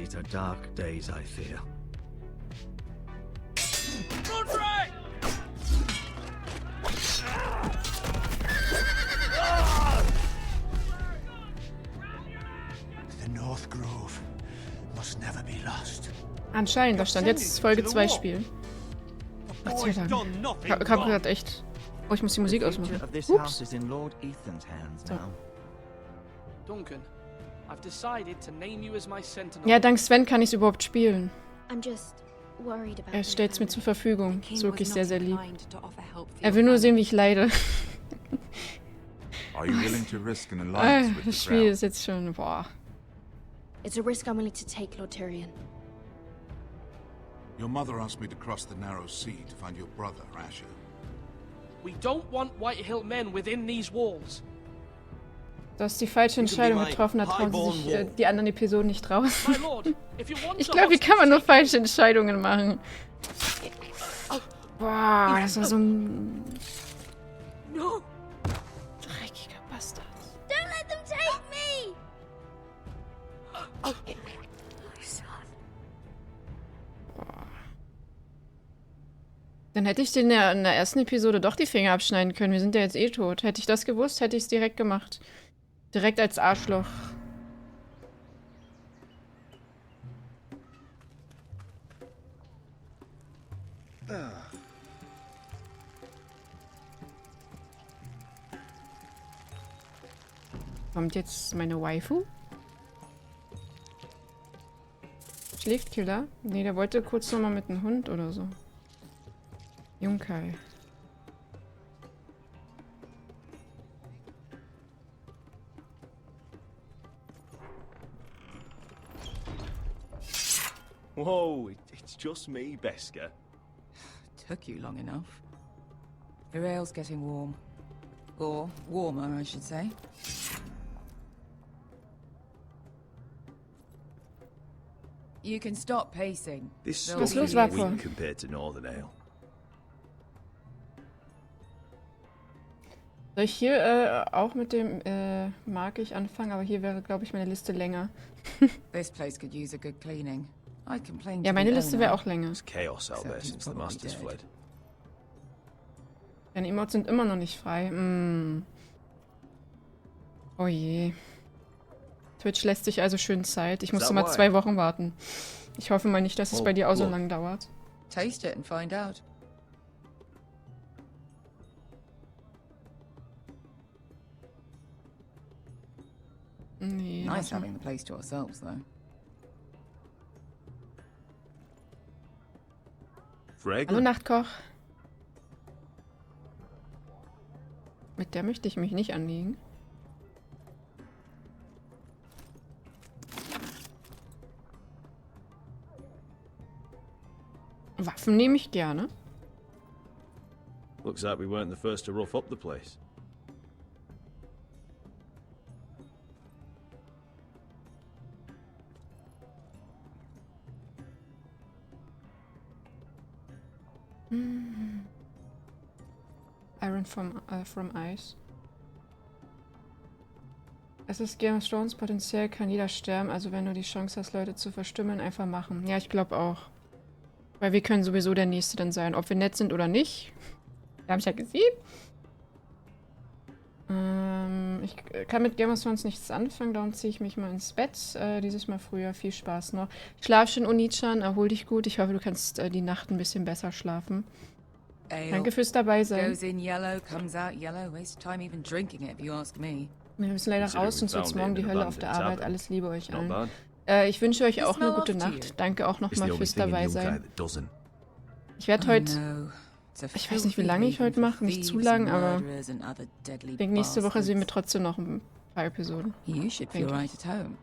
These are dark days, I fear. The North Grove must never be lost. Anscheinend, da stand jetzt Folge 2 spielen. Gott sei Dank. Ich hab gerade echt... Oh, ich muss die Musik ausmachen. Ups. So. Duncan, I've decided to name you as my sentinel. Ja, dank Sven kann ich es überhaupt spielen. I'm just worried about Er stellt es mir zur Verfügung. The king Ist wirklich was sehr, not sehr lieb. inclined to offer help for Er your will nur family. sehen, wie ich leide. Are you willing to risk an alliance with Das the Spiel Crown? ist jetzt schon... Boah. It's a risk I'm willing to take, Lord Tyrion. Your mother asked me to cross the narrow sea to find your brother, Asher. We don't want Whitehill men within these walls. Du hast die falsche Entscheidung getroffen, da trauen sie sich die anderen Episoden nicht raus. My lord, if you want Ich to glaube, wie kann man nur hostage- falsche Entscheidungen machen? Boah, das war so ein No! dreckiger Bastard. Don't let them take me! My son. Dann hätte ich den ja in der ersten Episode doch die Finger abschneiden können. Wir sind ja jetzt eh tot. Hätte ich das gewusst, hätte ich es direkt gemacht. Direkt als Arschloch. Kommt jetzt meine Waifu? Schläft Killer? Nee, der wollte kurz nochmal mit dem Hund oder so. Junkai. Whoa, it's just me, Beska. Took you long enough. The ale's getting warm. Or warmer, I should say. You can stop pacing. This Was stuff los, is Vapo? weak compared to Northern Ale. Soll ich hier auch mit dem mag ich anfangen, aber hier wäre, glaube ich, meine Liste länger. This place could use a good cleaning. I'd complain Ja, to meine the Liste owner. wäre auch länger. There's chaos out there since the Masters fled. Deine Emotes sind immer noch nicht frei. Oh je. Twitch lässt sich also schön Zeit. Ich musste mal 2 Wochen warten. Ich hoffe mal nicht, dass es bei dir auch so lang dauert. Taste it and find out. Nee. Nice warte. having the place to ourselves, though. Hallo Fragrant. Nachtkoch. Mit der möchte ich mich nicht anlegen. Waffen nehme ich gerne. Looks like we weren't the first to rough up the place. Iron from Ice. Es ist Game of Thrones, potenziell kann jeder sterben, also wenn du die Chance hast, Leute zu verstümmeln, einfach machen. Ja, ich glaube auch. Weil wir können sowieso der Nächste dann sein, ob wir nett sind oder nicht. Wir haben es ja gesehen. Ich kann mit Game of Thrones nichts anfangen, darum ziehe ich mich mal ins Bett. Dieses Mal früher. Viel Spaß noch. Schlaf schön, Onichan, erhol dich gut. Ich hoffe, du kannst die Nacht ein bisschen besser schlafen. Ale Danke fürs dabei sein. goes in yellow, comes out yellow. Waste time even drinking it, if you ask me. Wir müssen leider Considering raus, sonst we wird found morgen it die in Hölle an auf der abandoned Arbeit. tavern. Alles Liebe euch Not allen. bad. Ich wünsche euch It's auch eine not gute up to you. Nacht. Danke auch It's the nochmal only fürs thing in dabei Yunkai sein. that doesn't. Ich werde heute, No. It's a ich weiß nicht, wie filthy lange ich haven heute for mache, nicht zu thieves lang, and aber murderers and other deadly ich denke, nächste Woche sehen wir bastards. trotzdem noch ein paar Episoden. You should feel Denke right at home.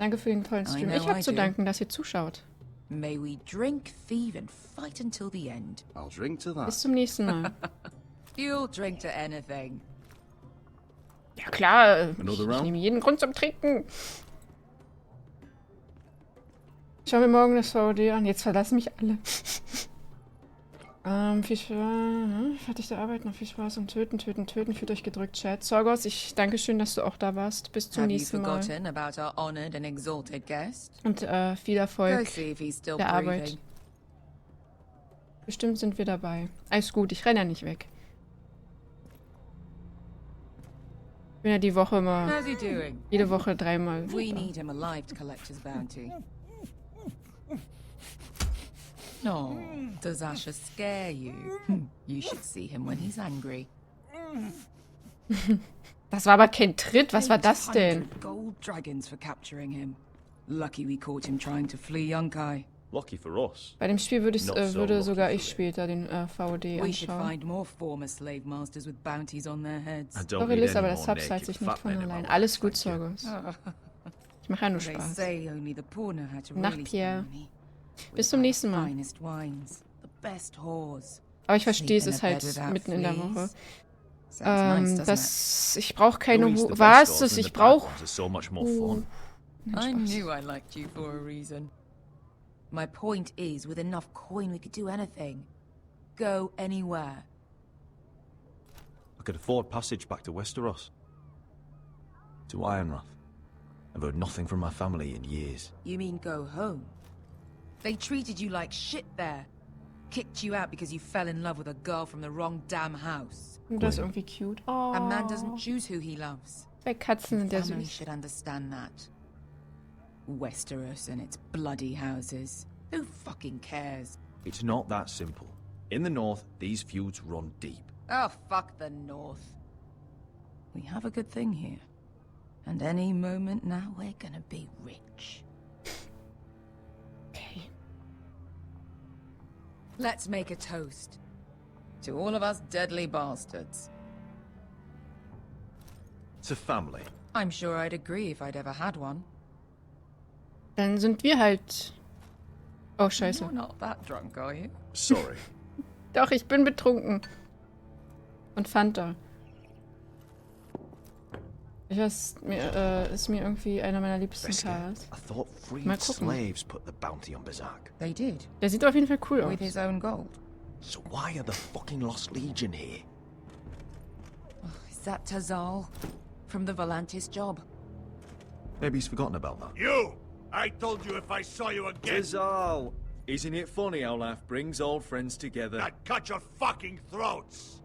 Danke für den tollen I Stream. know Ich habe I zu do. danken, dass ihr zuschaut. May we drink, thieve and fight until the end. I'll drink to that. Bis zum nächsten Mal. You'll drink to anything. Ja klar, Another ich round? nehme jeden Grund zum Trinken. Schauen wir morgen das VOD an. Jetzt verlassen mich alle. Fertig arbeiten, viel Spaß und töten. Fühlt euch gedrückt, Chat. Zorgos, danke schön, dass du auch da warst. Bis zum nächsten Mal. About our honored and exalted guest? Und viel Go Erfolg see if he's still der Arbeit. breathing. Bestimmt sind wir dabei. Alles gut, ich renne ja nicht weg. Ich bin ja die Woche immer, How's he doing? jede Woche 3-mal. We need him alive to collect his bounty. No, does Asher scare you? You should see him when he's angry. Das war aber kein Tritt, was war das denn? 800 gold dragons for capturing him. Lucky we caught him trying to flee Yunkai. Lucky for us. Bei dem Spiel würde Not so sogar lucky ich for später den VOD We should anschauen. find more former slave masters with bounties on their heads. I don't Sorry, need Liz, aber any das more Sub zahlt naked sich nicht fat von men in my allein. life, Alles gut, thank you. Zorgos. Ich mache ja nur They Spaß. say only the poor know how to Nacht, really Pierre. spend money. Bis zum nächsten Mal. Finest wines, the best whores. Aber ich verstehe, es Sleep ist in a halt bed without mitten in der fleas. Woche. Sounds nice, doesn't Das, ich brauche keine Louis, the Hu best Was? stores Das, and ich the bad brauche... ones are so much more fun. it? I knew I liked you for a reason. My point is, with enough coin, we could do anything. Go anywhere. I could afford passage back to Westeros. To Ironrath. I've heard nothing from my family in years. You mean go home? They treated you like shit there. Kicked you out because you fell in love with a girl from the wrong damn house. Das ist irgendwie cute. Oh, A man doesn't choose who he loves. bei Katzen sind ja Family süß. should understand that. Westeros and its bloody houses. Who fucking cares? It's not that simple. In the north, these feuds run deep. Oh, fuck the North. We have a good thing here. And any moment now, we're gonna be rich. Okay. Let's make a toast. To all of us deadly bastards. It's a family. I'm sure I'd agree if I'd ever had one. Dann sind wir halt... Oh, scheiße. You're not that drunk, are you? Sorry. Doch, ich bin betrunken. Und Fanta. Ich weiß, ist mir irgendwie einer meiner liebsten Beskar, Chaos. I thought Mal freed gucken. slaves put the bounty on Berserk. They did. Der sieht auf jeden Fall cool With aus. his own gold. So why are the fucking Lost Legion here? Is that Tazal? From the Volantis job? Maybe he's forgotten about that. You! I told you if I saw you again, Tizal! Isn't it funny how life brings old friends together? I'd cut your fucking throats!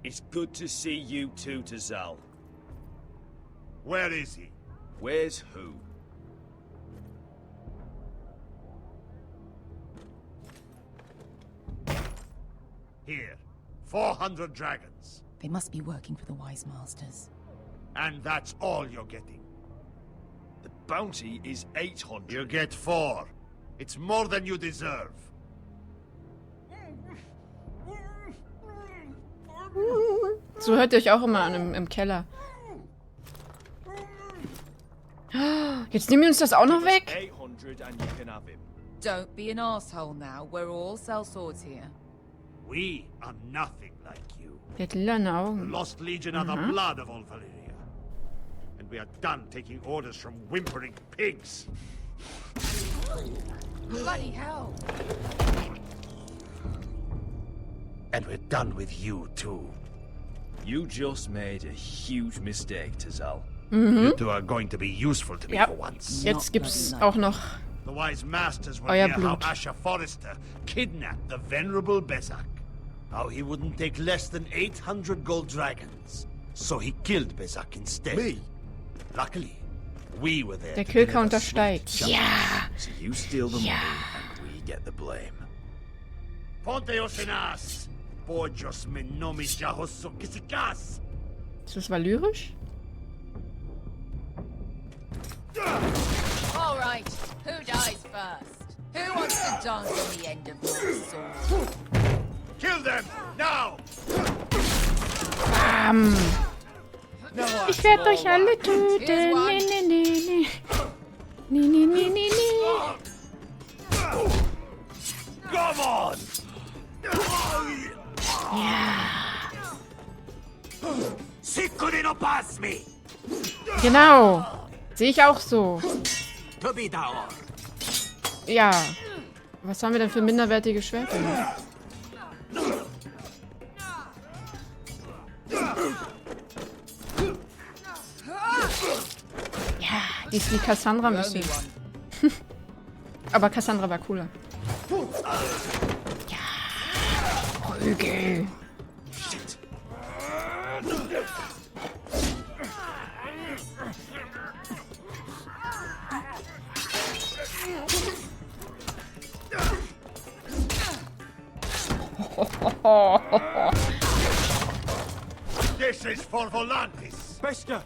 It's good to see you too, Tazal. Where is he? Where's who? Here. 400 dragons. They must be working for the Wise Masters. And that's all you're getting. The bounty is 800. You get 4. It's more than you deserve. So hört ihr euch auch immer an im Keller. Jetzt nehmen wir uns das auch noch weg? 800 and you can have him. Don't be an asshole now. We're all swords here. We are nothing like you. Der hat lilane The Augen. Lost Legion are the blood of all Valyria. And we are done taking orders from whimpering pigs. Bloody hell! And we're done with you too. You just made a huge mistake, Tazal. You two are going to be useful to me Yep. for once. Jetzt gibt's auch noch... The wise masters will Euer hear how Blut. Asher Forrester kidnapped the venerable Bezak. How he wouldn't take less than 800 gold dragons. So he killed Bezak instead. Me? Luckily, we were there Der to Killcounter deliver swift steigt. justice. Ja! So you steal the money and we get the blame. Ponteos en as. Pojos me nomis jahosso kisikas. Ist das valyrisch? All right, who dies first? Who wants to dance on the end of my sword? Kill them, now! Bam! Ich werde euch alle töten. Nee, nee, nee, nee. Nee, nee, nee, nee, nee. Come on! Siccone no pass me! Genau. Sehe ich auch so. To be down. Ja. Was haben wir denn für minderwertige Schwerter? Ja, die ist wie Cassandra müssen. Aber Cassandra war cooler. Ja. Prügel. Shit. This is for Volantis. Bester!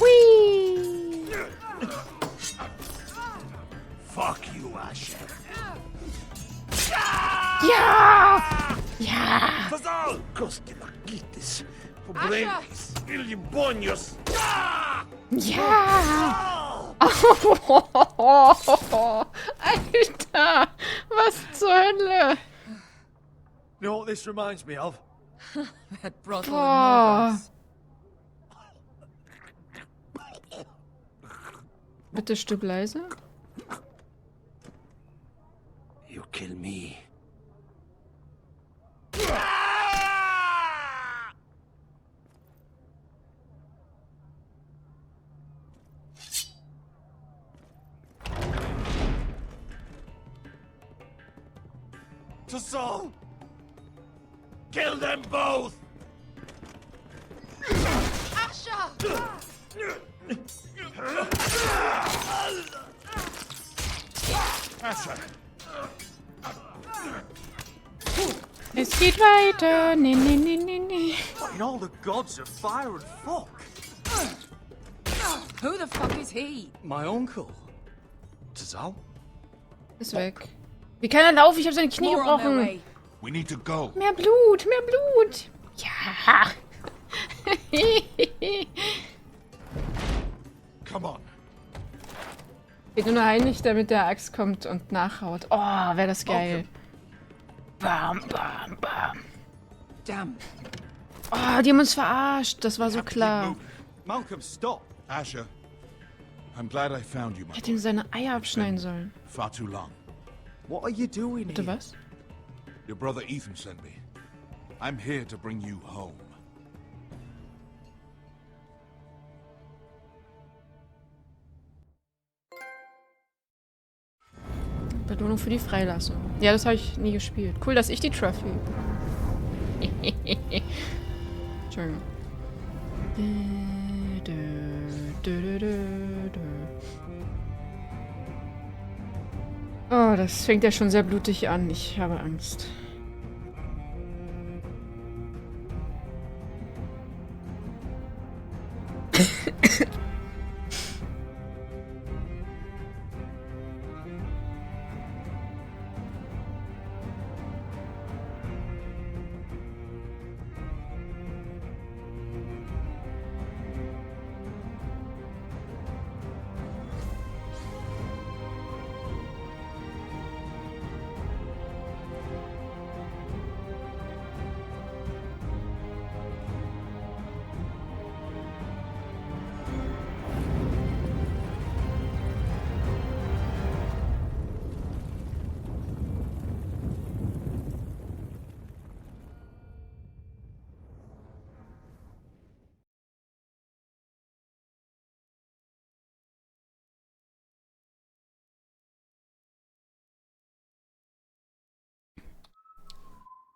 Whee! Fuck you, Asher. Ja! Ja! Fazal! Koskelakitis. Pobrenis. Ilimbonios. Ja! Alter! Was zur Hölle? You know what this reminds me of? That brothel in Oh. Novos. Bitte Stück leise. You kill me. Fazal! Kill them both! Asher! Es geht weiter. Nee, nee, nee, nee, nee. In all the gods of fire and fuck. Who the fuck is he? My uncle. Tazal? Ist weg. Wie kann er laufen? Ich habe seine Knie More on their gebrochen. way. We need to go. Mehr Blut, mehr Blut. Ja. Come on. Geht nur noch einig, der mit der Axt kommt und nachhaut. Oh, wäre das geil. Bam, bam, bam. Damn. Oh, die haben uns verarscht. Das war so klar. Malcolm, stop. Asher, I'm glad I found you, my Ich hätte ihm seine Eier abschneiden sollen. far too long. What are you doing Bitte here? was? Your brother Ethan sent me. I'm here to bring you home. Belohnung für die Freilassung. Ja, das habe ich nie gespielt. Cool, dass ich die Trophy. Entschuldigung. Oh, das fängt ja schon sehr blutig an. Ich habe Angst.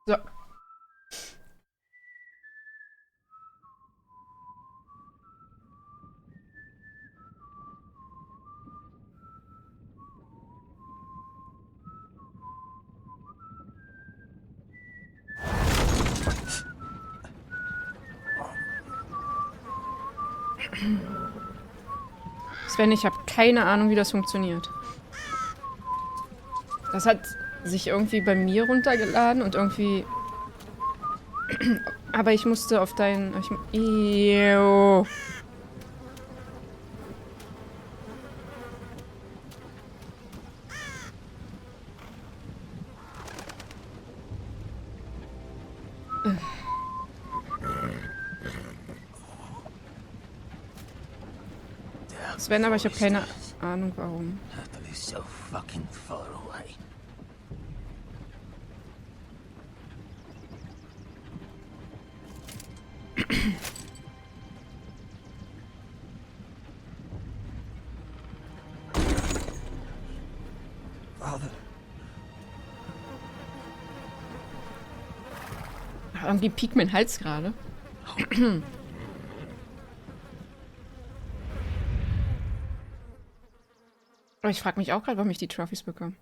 So. Sven, ich habe keine Ahnung, wie das funktioniert. Das hat sich irgendwie bei mir runtergeladen und irgendwie... Aber ich musste auf deinen... Ew. Sven, aber ich habe keine Ahnung, warum. so fucking far away. Father. Irgendwie piekt mein Hals gerade. Aber ich frage mich auch gerade, warum ich die Trophies bekomme.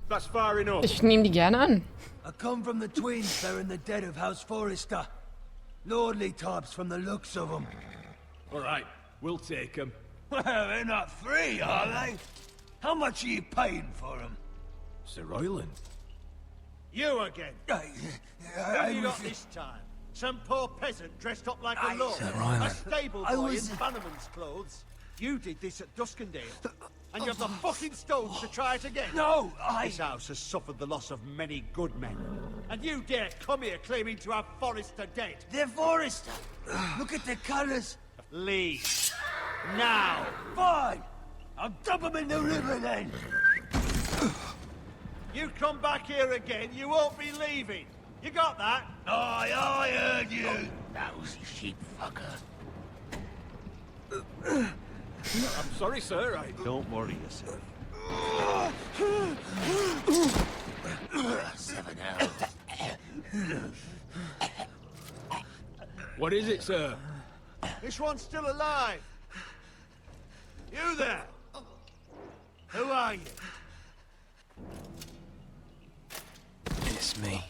That's far enough. Ich nehme die gerne an. I come from the twins bearing the dead of House Forrester. Lordly types from the looks of them. All right, we'll take them. Well, they're not free, are they? How much are you paying for them? Sir Royland. You again. Who have you got this time? Some poor peasant dressed up like a lord. A stable boy in Bannerman's clothes. You did this at Duskendale. And you have the fucking stones to try it again? No, This house has suffered the loss of many good men. And you dare come here claiming to have Forrester dead? They're Forrester. Look at the colours. Leave. Now. Fine. I'll dump them in the river then. You come back here again, you won't be leaving. You got that? Aye, I heard you. Lousy sheep fucker. I'm sorry, sir. Don't worry yourself. 7 hours. What is it, sir? This one's still alive. You there? Who are you? It's me.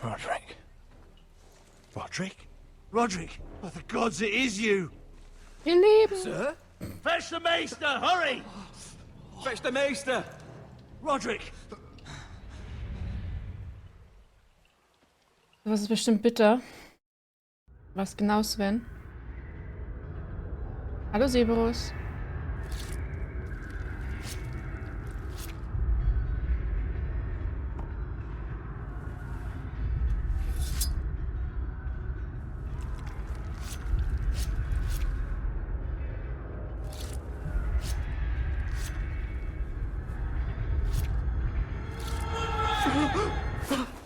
Roderick. Roderick? Roderick? By the gods, it is you. Ihr Leben. Sir? Fetch the maester, hurry! Fetch the maester! Roderick! Das ist bestimmt bitter. Was genau, Sven? Hallo, Severus.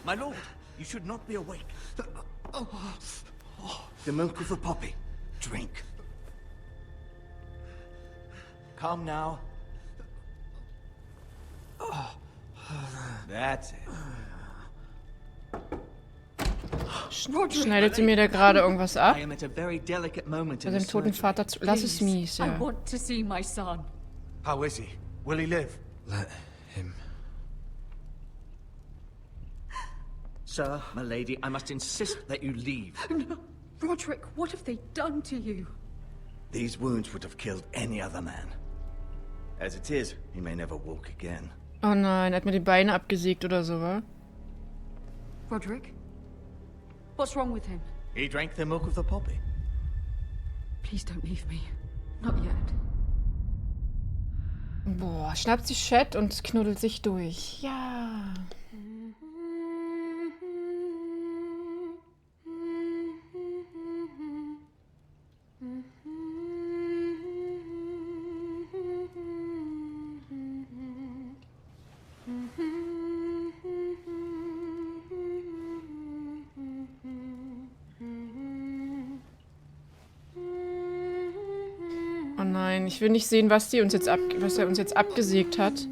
My lord, you should not be awake. The milk of the poppy. Drink. Calm now. That's it. Schneidet sie mir da gerade irgendwas ab? I am at a very delicate moment Bei in the dem toten surgery. Vater zu... Lass es mies, I ja. want to see my son. How is he? Will he live? Let him. Sir, my lady, I must insist that you leave. No. Roderick, what have they done to you? These wounds would have killed any other man. As it is, he may never walk again. Oh nein, er hat mir die Beine abgesägt oder so, wa? Roderick? What's wrong with him? He drank the milk of the poppy. Please don't leave me. Not yet. Boah, schnappt sich Chat und knuddelt sich durch. Ja. Oh nein, ich will nicht sehen, was er uns jetzt abgesägt hat.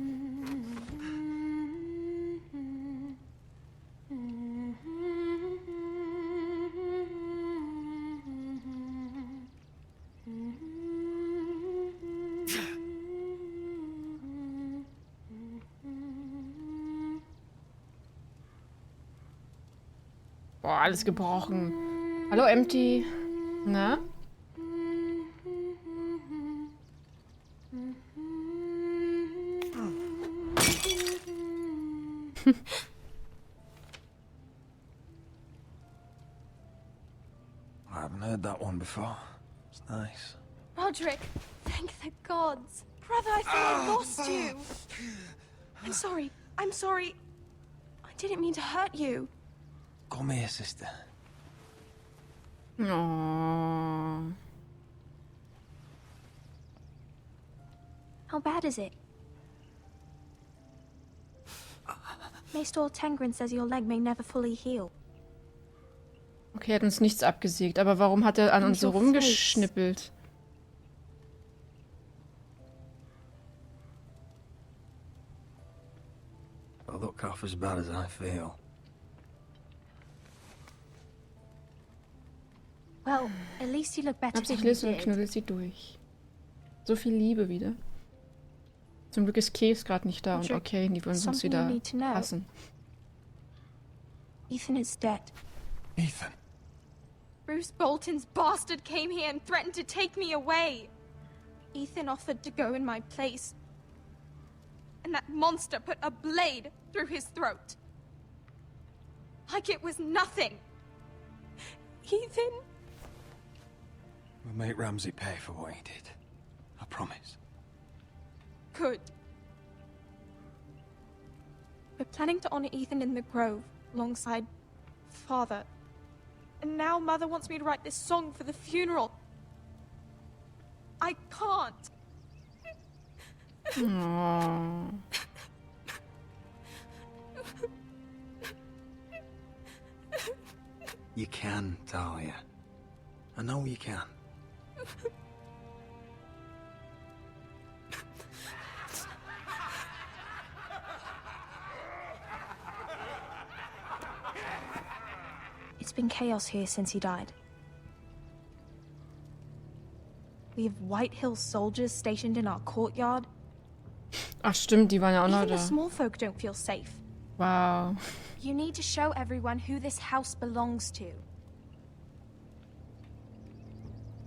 Boah, alles gebrochen. Hallo, Empty. Na? I haven't heard that one before. It's nice. Roderick, thank the gods. Brother, I thought I lost you. I'm sorry. I'm sorry. I didn't mean to hurt you. Come here, sister. Oh. How bad is it? Maester Tengrin says your leg may never fully heal. Okay, er hat uns nichts abgesägt. Aber warum hat er an uns so rumgeschnippelt? I look half as bad as I feel. Well, at least you look better than you Absichtlich und did. knuddelt sie durch. So viel Liebe wieder. Zum Glück ist Käse gerade nicht da und okay, die wollen uns Something wieder you need to know. hassen. Ethan is dead. Ethan. Bruce Bolton's bastard came here and threatened to take me away. Ethan offered to go in my place. And that monster put a blade through his throat. Like it was nothing. Ethan? We'll make Ramsay pay for what he did. I promise. Good. We're planning to honor Ethan in the Grove, alongside Father. And now Mother wants me to write this song for the funeral. I can't. Oh. You can, Talia. I know you can. It's been chaos here since he died. We have White Hill soldiers stationed in our courtyard. Ach stimmt, die waren ja auch noch Even the da. small folk don't feel safe. Wow. You need to show everyone who this house belongs to.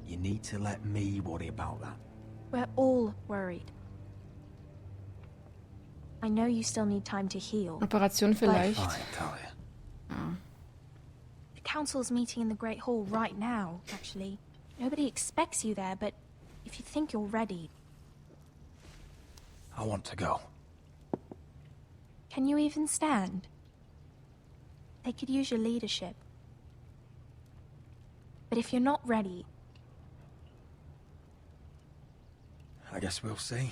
You need to let me worry about that. We're all worried. I know you still need time to heal. Operation vielleicht. Fine, Talia. Ah. The council's meeting in the Great Hall right now, actually. Nobody expects you there, but if you think you're ready... I want to go. Can you even stand? They could use your leadership. But if you're not ready... I guess we'll see.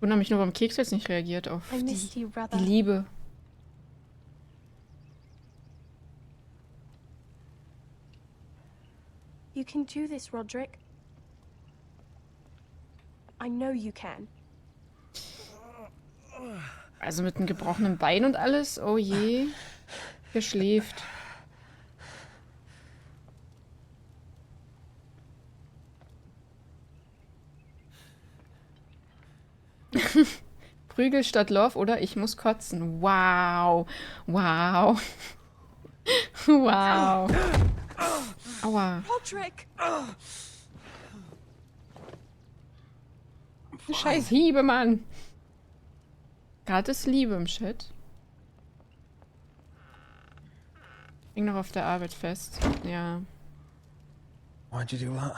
Wundere mich nur, warum Keks jetzt nicht reagiert auf I missed you, brother. die Liebe. You can do this, Roderick. I know you can. Also mit einem gebrochenen Bein und alles? Oh je. Wer schläft? Prügel statt Love oder ich muss kotzen. Wow. Wow. Wow. Aua. Roderick! Scheiß Hiebe, Mann. Gratis Liebe im Chat. Ging noch auf der Arbeit fest. Ja. Why'd you do that?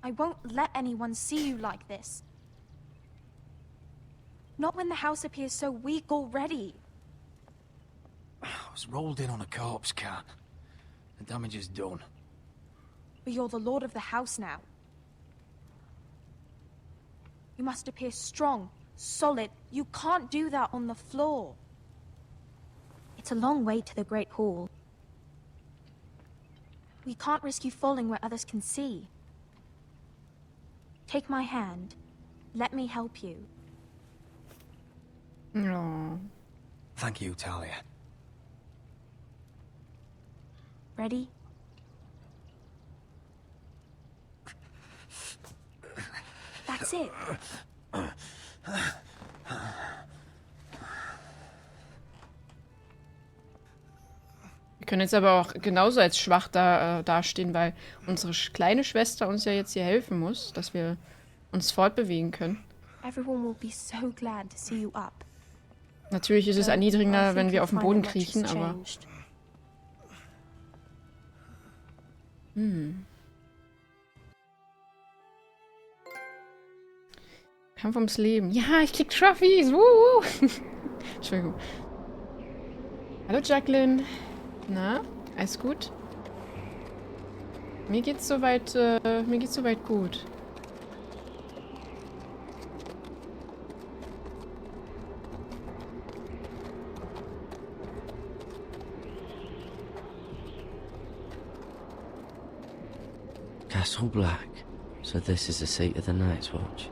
I won't let anyone see you like this. Not when the house appears so weak already. I was rolled in on a corpse cart. The damage is done. But you're the lord of the house now. You must appear strong, solid. You can't do that on the floor. It's a long way to the Great Hall. We can't risk you falling where others can see. Take my hand. Let me help you. Oh. Thank you, Talia. Ready? That's it. Wir können jetzt aber auch genauso als schwach dastehen, weil unsere kleine Schwester uns ja jetzt hier helfen muss, dass wir uns fortbewegen können. Everyone will be so glad to see you up. Natürlich ist es erniedrigender, wenn wir auf den Boden kriechen, aber... Kampf ums Leben. Ja, ich krieg Trophies. Wuhu. Entschuldigung. Hallo Jacqueline. Na, alles gut? Mir geht's soweit gut. Castle Black. So this is the seat of the Night's Watch.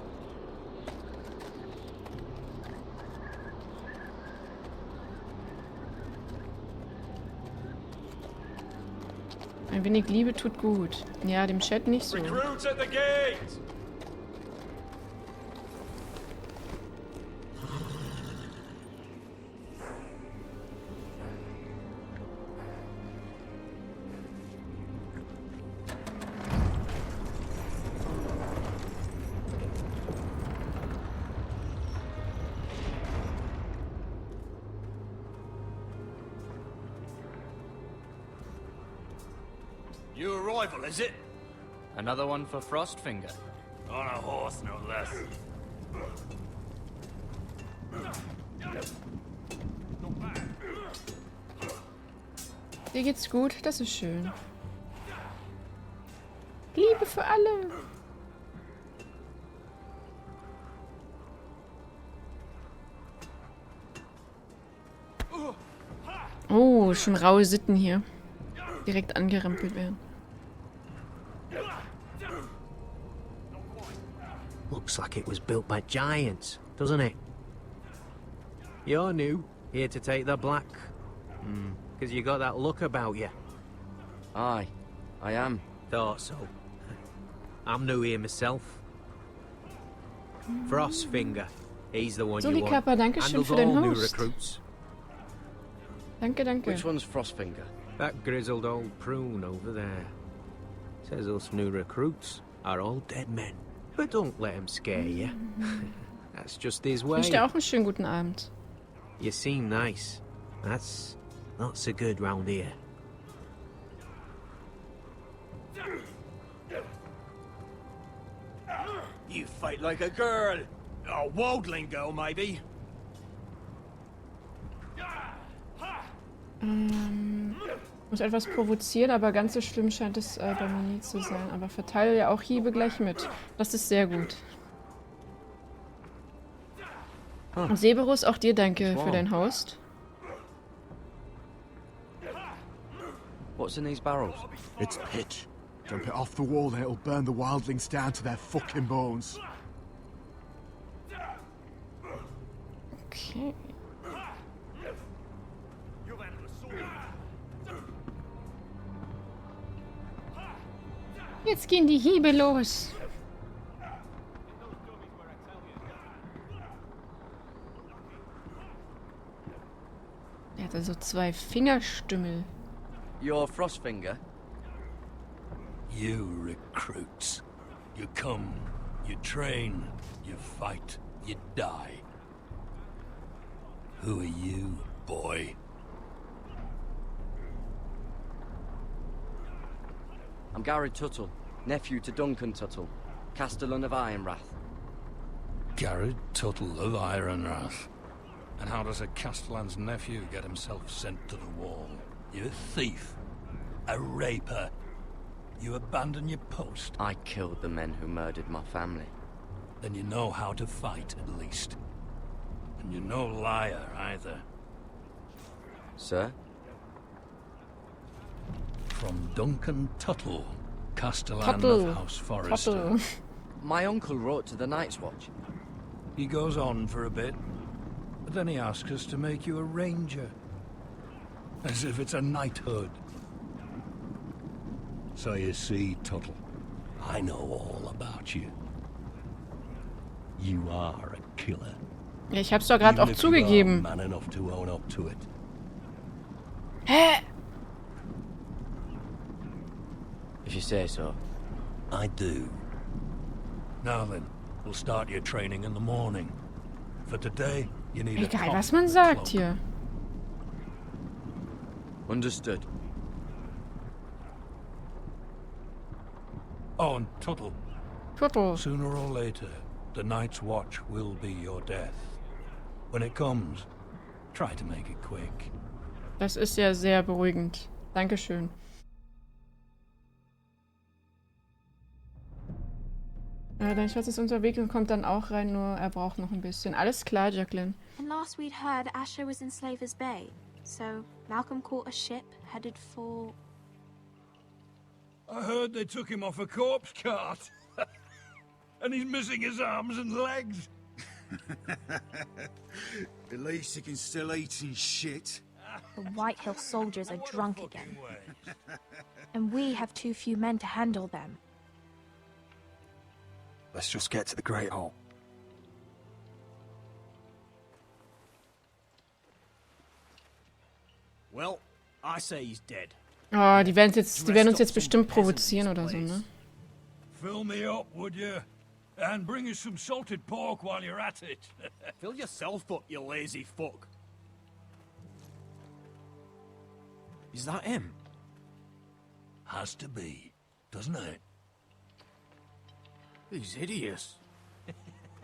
Ein wenig Liebe tut gut. Ja, dem Chat nicht so. Recruits at the gate! New arrival, is it? Another one for Frostfinger. On a horse, no less. Dir geht's gut, das ist schön. Liebe für alle. Oh, schon raue Sitten hier. Direkt angerempelt werden. Looks like it was built by giants, doesn't it? You're new, here to take the black. Because you got that look about you. Aye, I am. Thought so. I'm new here myself. Frostfinger. He's the one you want. Kappa, danke schön Handles für den all new Host. recruits. Danke, danke. Which one's Frostfinger? That grizzled old prune over there. Says us new recruits are all dead men. But don't let him scare you. That's just his Ich way. wünsche dir auch einen schönen guten Abend. You seem nice. That's not so good round here. You fight like a girl. A wildling girl, maybe. Muss etwas provozieren, aber ganz so schlimm scheint es bei mir nie zu sein. Aber verteile ja auch Hiebe gleich mit. Das ist sehr gut. Und Severus, auch dir danke für dein Host. What's in these barrels? It's pitch. Dump it off the wall, then it'll burn the wildlings down to their fucking bones. Okay. Jetzt gehen die Hiebe los. Er hat also 2 Fingerstümmel. You're Frostfinger? You recruits. You come, you train, you fight, you die. Who are you, boy? I'm Gary Tuttle, nephew to Duncan Tuttle, Castellan of Ironrath. Garrett Tuttle of Ironrath. And how does a Castellan's nephew get himself sent to the wall? You a thief? A raper? You abandon your post? I killed the men who murdered my family. Then you know how to fight, at least. And you're no liar, either. Sir? From Duncan Tuttle, Castellan Tuttle. of House Forrester. Tuttle. My uncle wrote to the Night's Watch. He goes on for a bit, but then he asks us to make you a ranger. As if it's a knighthood. So you see, Tuttle, I know all about you. You are a killer. Ja, ich hab's doch gerade auch zugegeben. Man enough to own up to it. Hä? If you say so. I do. Now then, we'll start your training in the morning. For today, you need Egal, a was man sagt hier. Understood. Oh, and Tuttle. Tuttle. Sooner or later, the Night's Watch will be your death. When it comes, try to make it quick. Das ist ja sehr beruhigend. Dankeschön. Dein Schatz ist unterwegs und kommt dann auch rein, nur er braucht noch ein bisschen. Alles klar, Jacqueline. And last we'd heard Asher was in Slaver's Bay. So Malcolm caught a ship headed for... I heard they took him off a corpse cart. And he's missing his arms and legs. At least he can still eat his shit. The White Hill soldiers are drunk again. And we have too few men to handle them. Let's just get to the Great Hall. Well, I say he's dead. Oh, die werden uns jetzt bestimmt provozieren oder so, ne? Fill me up, would you? And bring us some salted pork while you're at it. Fill yourself up, you lazy fuck. Is that him? Has to be, doesn't it? He's hideous.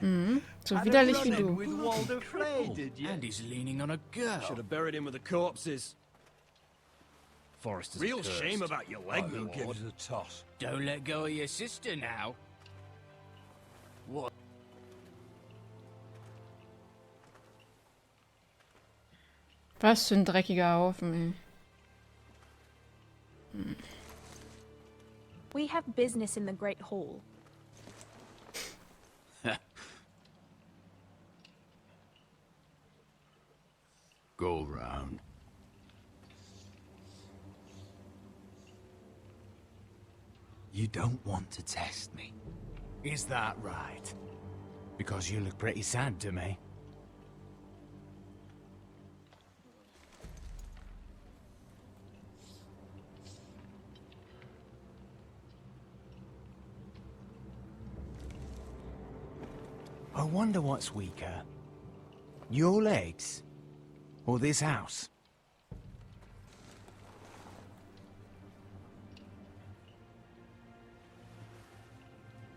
Mhm. So widerlich wie du. With Walder Frey, did you? And he's leaning on a girl. Should have buried him with the corpses. Forrester's Real cursed. shame about your leg, Who my gives lord. a toss? Don't let go of your sister now. What? Was für ein dreckiger Haufen, ey. We have business in the Great Hall. Go round. You don't want to test me. Is that right? Because you look pretty sad to me. I wonder what's weaker. Your legs? Or this house?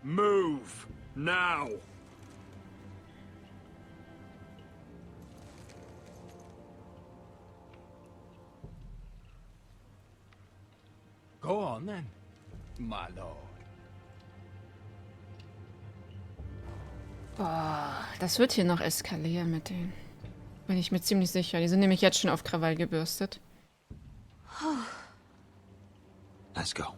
Move! Now! Go on then, my lord. Boah, das wird hier noch eskalieren mit denen. Bin ich mir ziemlich sicher. Die sind nämlich jetzt schon auf Krawall gebürstet. Let's go.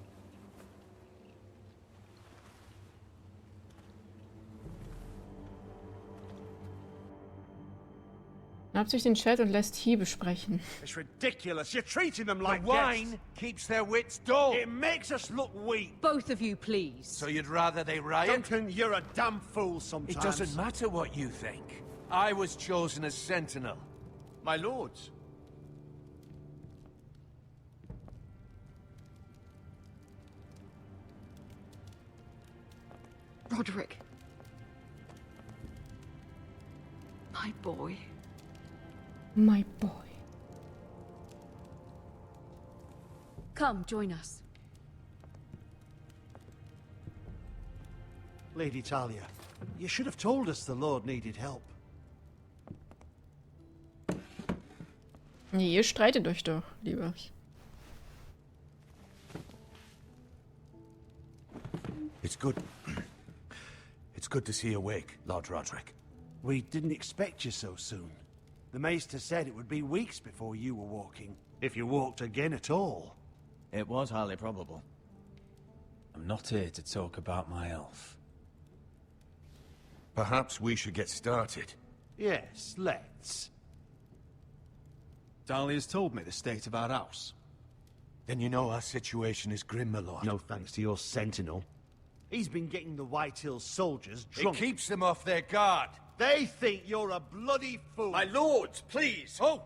Schnappt sich den Chat und lässt Hiebe sprechen. It's ridiculous. You're treating them like The wine guests. keeps their wits dull. It makes us look weak. Both of you, please. So you'd rather they riot? Duncan, you're a damn fool sometimes. It doesn't matter what you think. I was chosen as sentinel. My lords. Roderick. My boy. My boy. Come, join us. Lady Talia, you should have told us the Lord needed help. Nee, ihr streitet euch doch, lieber. It's good. It's good to see you awake, Lord Roderick. We didn't expect you so soon. The Maester said it would be weeks before you were walking, if you walked again at all. It was highly probable. I'm not here to talk about my elf. Perhaps we should get started. Yes, let's. Dahlia's told me the state of our house. Then you know our situation is grim, my lord. No thanks to your sentinel. He's been getting the White Hills soldiers drunk. It keeps them off their guard. They think you're a bloody fool. My lords, please. Oh,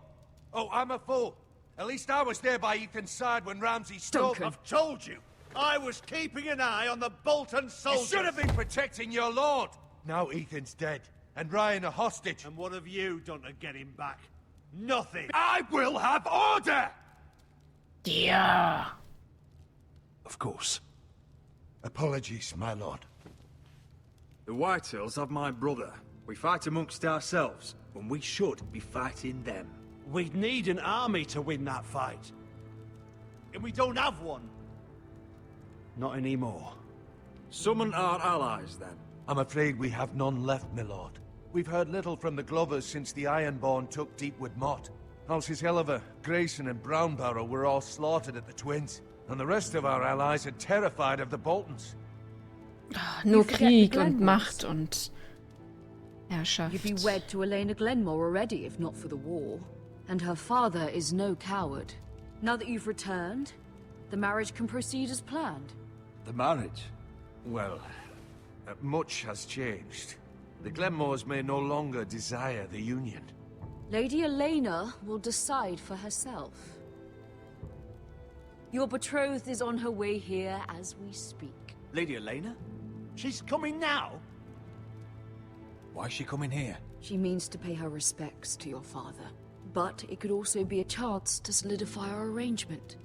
I'm a fool. At least I was there by Ethan's side when Ramsay stole. Duncan. I've told you. I was keeping an eye on the Bolton soldiers. You should have been protecting your lord. Now Ethan's dead, and Ryan a hostage. And what have you done to get him back? Nothing. I will have order! Yeah. Of course. Apologies, my lord. The Whitehills have my brother. We fight amongst ourselves, when we should be fighting them. We'd need an army to win that fight. And we don't have one. Not anymore. Summon our allies, then. I'm afraid we have none left, my lord. We've heard little from the Glovers since the Ironborn took Deepwood Motte. Houses Helliver, Grayson and Brownbarrow were all slaughtered at the Twins, and the rest of our allies are terrified of the Boltons. Nur Krieg und Macht und Herrschaft. You'd be wed to Elena Glenmore already if not for the war. And her father is no coward. Now that you've returned, the marriage can proceed as planned. The marriage? Well, much has changed. The Glenmores may no longer desire the union. Lady Elena will decide for herself. Your betrothed is on her way here as we speak. Lady Elena? She's coming now? Why's she coming here? She means to pay her respects to your father. But it could also be a chance to solidify our arrangement.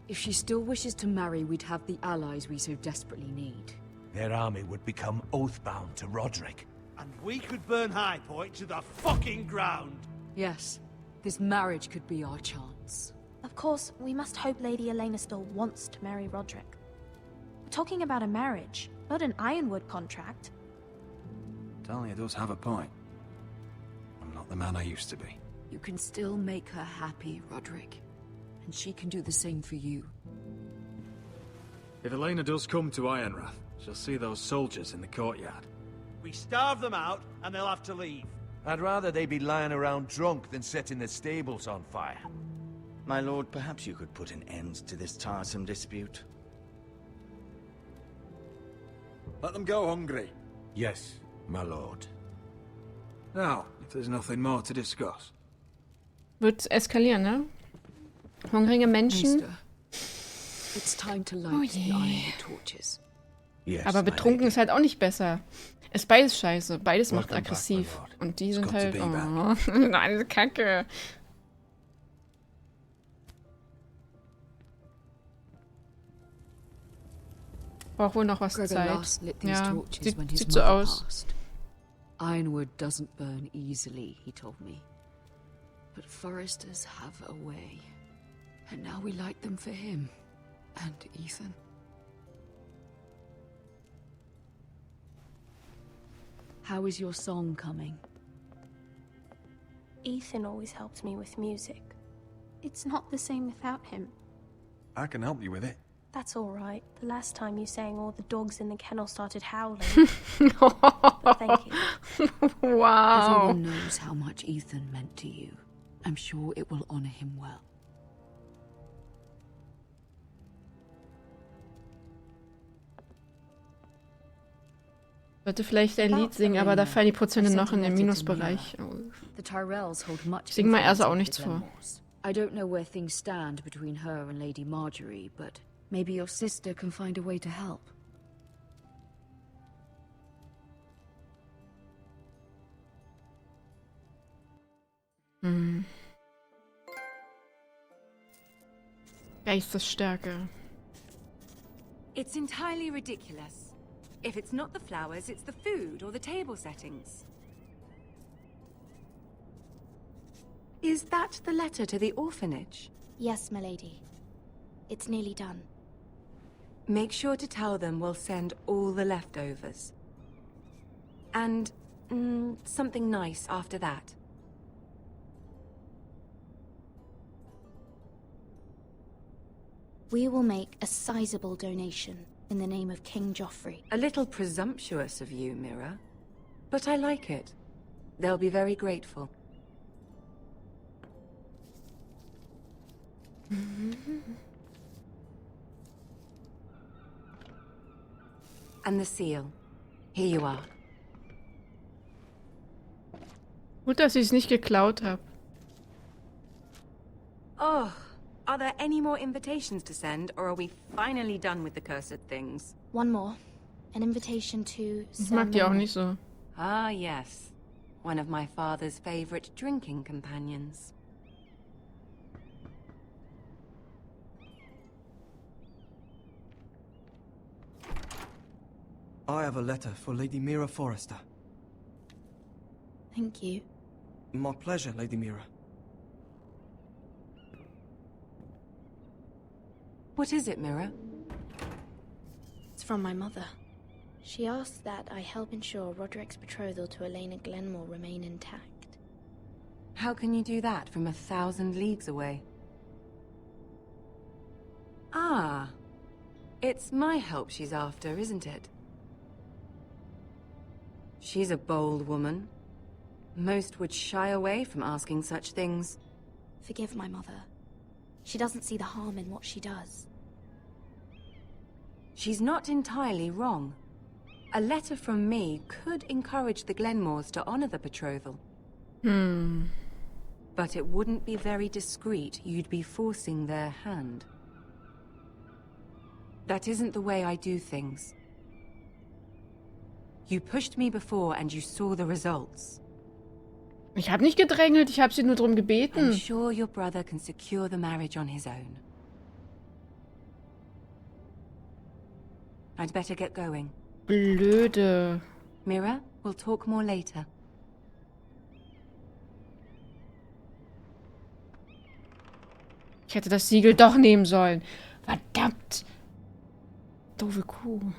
If she still wishes to marry, we'd have the allies we so desperately need. Their army would become oath-bound to Roderick. And we could burn High Point to the fucking ground. Yes, this marriage could be our chance. Of course, we must hope Lady Elena still wants to marry Roderick. We're talking about a marriage, not an Ironwood contract. Talia does have a point. I'm not the man I used to be. You can still make her happy, Roderick. And she can do the same for you. If Elena does come to Ironrath, she'll see those soldiers in the courtyard. We starve them out, and they'll have to leave. I'd rather they be lying around drunk than setting the stables on fire. My lord, perhaps you could put an end to this tiresome dispute. Let them go hungry. Yes, my lord. Now, if there's nothing more to discuss. Wird eskalieren, ne? Hungrige Menschen. Mister, it's time to light the iron torches. Yes, aber betrunken ist halt auch nicht besser. Ist beides scheiße. Beides macht aggressiv. Und die sind halt... Oh, alles Kacke. Braucht wohl noch was Zeit. Ja, sieht so aus. Ironwood doesn't burn easily, he told me. But foresters have a way. And now we light them for him. And Ethan. How is your song coming? Ethan always helps me with music. It's not the same without him. I can help you with it. That's all right. The last time you sang, all the dogs in the kennel started howling. But thank you. Wow. Everyone knows how much Ethan meant to you. I'm sure it will honor him well. Sollte vielleicht ein Lied singen, aber da fallen die Prozente noch in den Minusbereich. Ich singe mal erst auch nichts vor. I don't know where things stand between her and Lady Marjorie, but maybe your sister can find a way to help. Geistesstärke. It's entirely ridiculous. If it's not the flowers, it's the food or the table settings. Is that the letter to the orphanage? Yes, my lady. It's nearly done. Make sure to tell them we'll send all the leftovers. And something nice after that. We will make a sizable donation in the name of King Joffrey. A little presumptuous of you, Mira. But I like it. They'll be very grateful. And the seal. Here you are. Gut, dass ich es nicht geklaut habe. Oh, are there any more invitations to send, or are we finally done with the cursed things? One more. An invitation to... Ich mag die auch nicht so. Ah, yes. One of my father's favorite drinking companions. I have a letter for Lady Mira Forrester. Thank you. My pleasure, Lady Mira. What is it, Mira? It's from my mother. She asks that I help ensure Roderick's betrothal to Elena Glenmore remain intact. How can you do that from 1,000 leagues away? Ah, it's my help she's after, isn't it? She's a bold woman. Most would shy away from asking such things. Forgive my mother. She doesn't see the harm in what she does. She's not entirely wrong. A letter from me could encourage the Glenmores to honor the betrothal. But it wouldn't be very discreet. You'd be forcing their hand. That isn't the way I do things. You pushed me before and you saw the results. Ich habe nicht gedrängelt, ich habe sie nur darum gebeten. I'm sure your brother can secure the marriage on his own. I'd better get going. Blöde. Mira, we'll talk more later. Ich hätte das Siegel doch nehmen sollen. Verdammt. Doofe Kuh.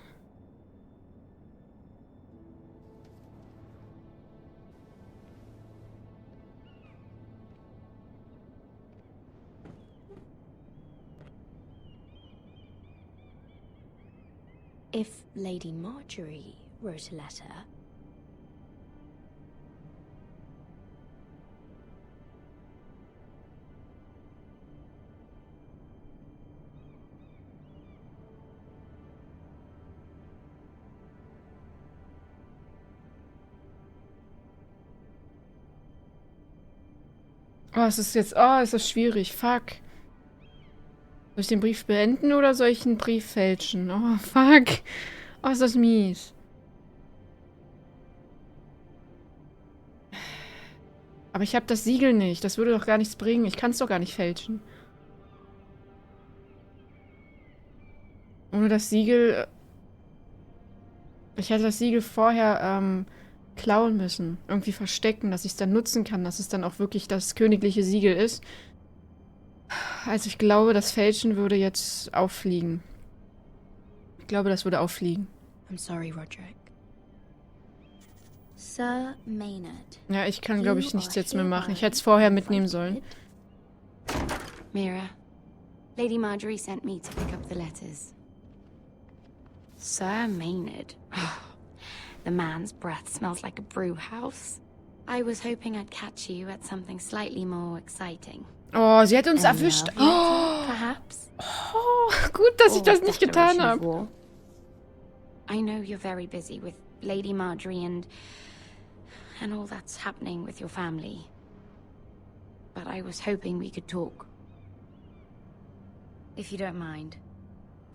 If Lady Marjorie wrote a letter... Oh, es ist jetzt... Oh, es ist schwierig. Fuck. Soll ich den Brief beenden oder soll ich einen Brief fälschen? Oh, fuck. Oh, ist das mies. Aber ich habe das Siegel nicht. Das würde doch gar nichts bringen. Ich kann es doch gar nicht fälschen. Ohne das Siegel... Ich hätte das Siegel vorher klauen müssen. Irgendwie verstecken, dass ich es dann nutzen kann. Dass es dann auch wirklich das königliche Siegel ist. Also ich glaube, das Fälschen würde jetzt auffliegen. Ich glaube, das würde auffliegen. I'm sorry, Roderick. Sir Maynard. Ja, ich kann, glaube ich, nichts jetzt mehr machen. Ich hätte es vorher mitnehmen sollen. Mira, Lady Marjorie sent me to pick up the letters. Sir Maynard. The man's breath smells like a brew house. I was hoping I'd catch you at something slightly more exciting. Oh, sie hat uns erwischt. Oh, perhaps. Oh, gut, dass ich das nicht getan habe. I know you're very busy with Lady Marjorie and all that's happening with your family. But I was hoping we could talk. If you don't mind.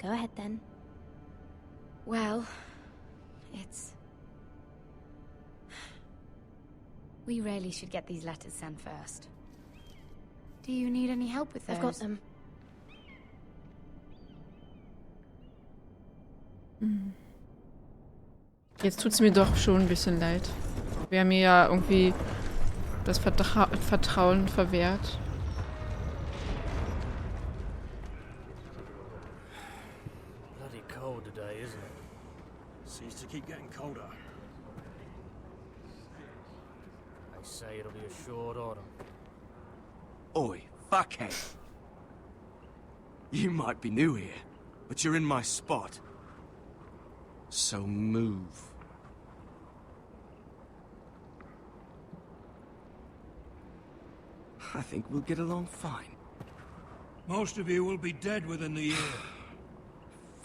Go ahead then. Well, we really should get these letters sent first. Do you need any help with those? I've got them. Jetzt tut's mir doch schon ein bisschen leid. Wir haben mir ja irgendwie das Vertrauen verwehrt. Bloody cold today, isn't it? Seems to keep getting colder. They say it'll be a short autumn. Oi, fuckhead. You might be new here, but you're in my spot. So move. I think we'll get along fine. Most of you will be dead within the year.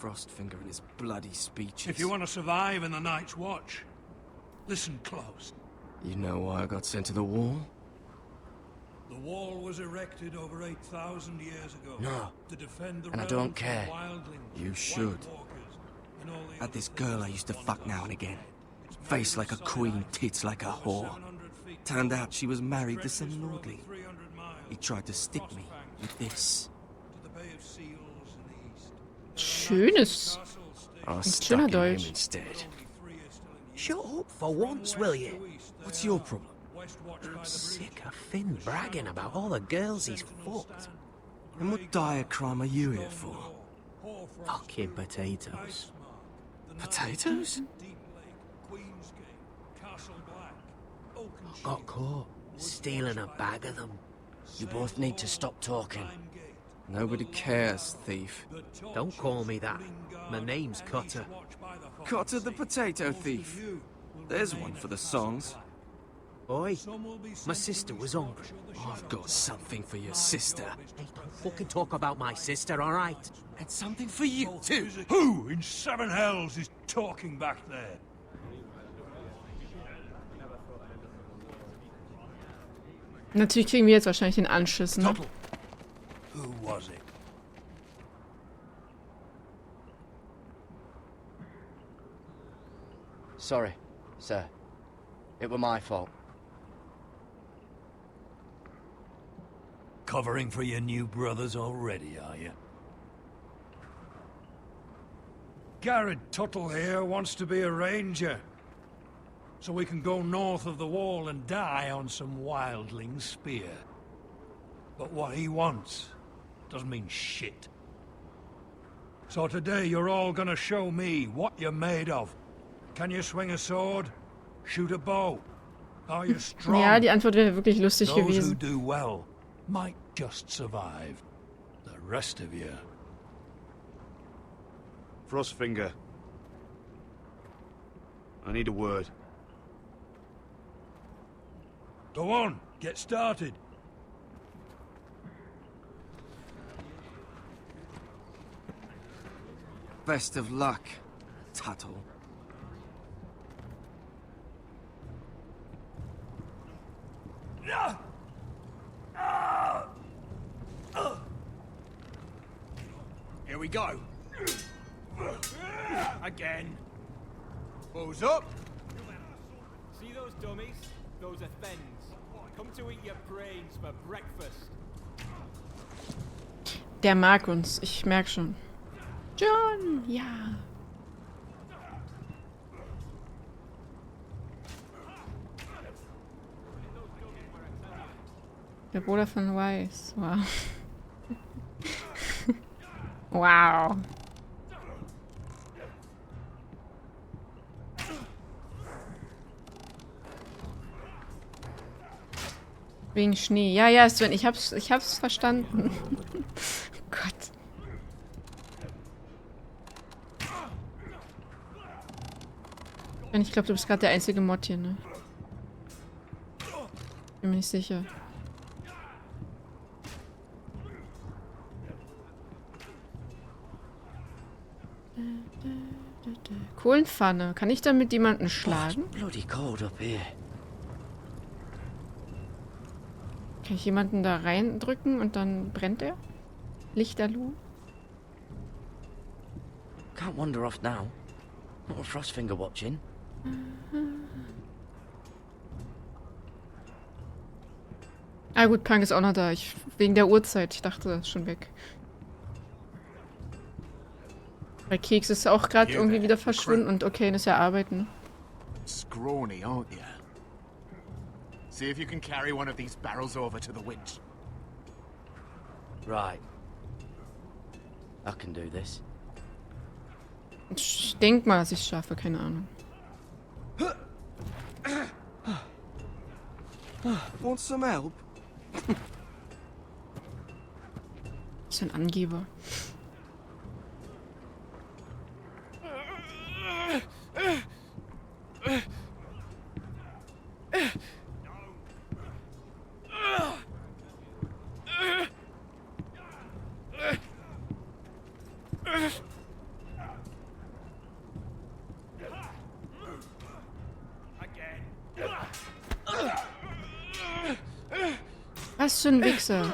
Frostfinger and his bloody speeches. If you want to survive in the Night's Watch, listen close. You know why I got sent to the wall? The wall was erected over 8,000 years ago. No. To defend the And I realm don't from care. wildlings, You should. White Walkers, and all the Had this girl I used to fuck now and again. Face like a queen, tits like a whore. Turned out she was married to some lordling. He tried to stick me with this. Schönes. I Ein stuck schöner in him Deutsch. instead. Shut up for once, will you? What's your problem? I'm sick of Finn bragging about all the girls he's fucked. And what dire crime are you here for? Fucking potatoes. Potatoes? Got caught stealing a bag of them. You both need to stop talking. Nobody cares, thief. Don't call me that. My name's Cutter. Cutter the potato thief. There's one for the songs. Oi, my sister was hungry. I've got something for your sister. Hey, don't fucking talk about my sister, alright? And something for you, too. Who in seven hells is talking back there? Natürlich kriegen wir jetzt wahrscheinlich den Anschiss, ne? Who was it? Sorry, sir. It were my fault. Covering for your new brothers already, are you? Garrett Tuttle here wants to be a ranger. So we can go north of the wall and die on some wildling spear. But what he wants doesn't mean shit. So today you're all gonna show me what you're made of. Can you swing a sword? Shoot a bow? Are you strong? Ja, die Antwort wäre wirklich lustig Those who gewesen. do well might just survive. The rest of you... Frostfinger. I need a word. Go on, get started. Best of luck, Tuttle. Here we go. Again. Balls up. See those dummies? Those are thens. Come to eat your brains for breakfast. Der mag uns, ich merk schon. John, ja. Der Bruder von Weiss, wow. Wow. Wegen Schnee. Ja, ja, Sven, ich hab's verstanden. Oh Gott. Ich glaube, du bist gerade der einzige Mod hier, ne? Bin mir nicht sicher. Kohlenpfanne. Kann ich damit jemanden schlagen? Bloody cold up here. Kann ich jemanden da reindrücken und dann brennt er? Lichterloh? Can't wander off now. Not with Frostfinger watching. Ah gut, Punk ist auch noch da. Wegen der Uhrzeit. Ich dachte, er ist schon weg. Bei Keks ist auch gerade irgendwie wieder verschwunden und okay, ist ja arbeiten. Scrawny, aren't you? See if you can carry one of these barrels over to the winch. Right. I can do this. Ich denk mal, dass ich es schaffe, keine Ahnung. Want some help? Was für ein Angeber. Was für ein Wichser.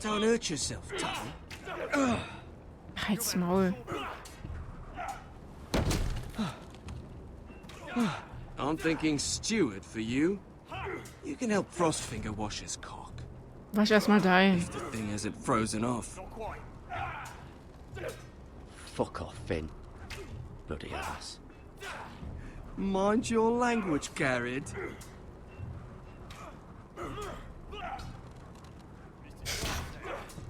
Don't hurt yourself, Tuttle. Halt's Maul. I'm thinking steward for you. You can help Frostfinger wash his cock. Wasch erstmal dein. If the thing hasn't frozen off. Fuck off, Finn. Bloody ass. Mind your language, Garrett.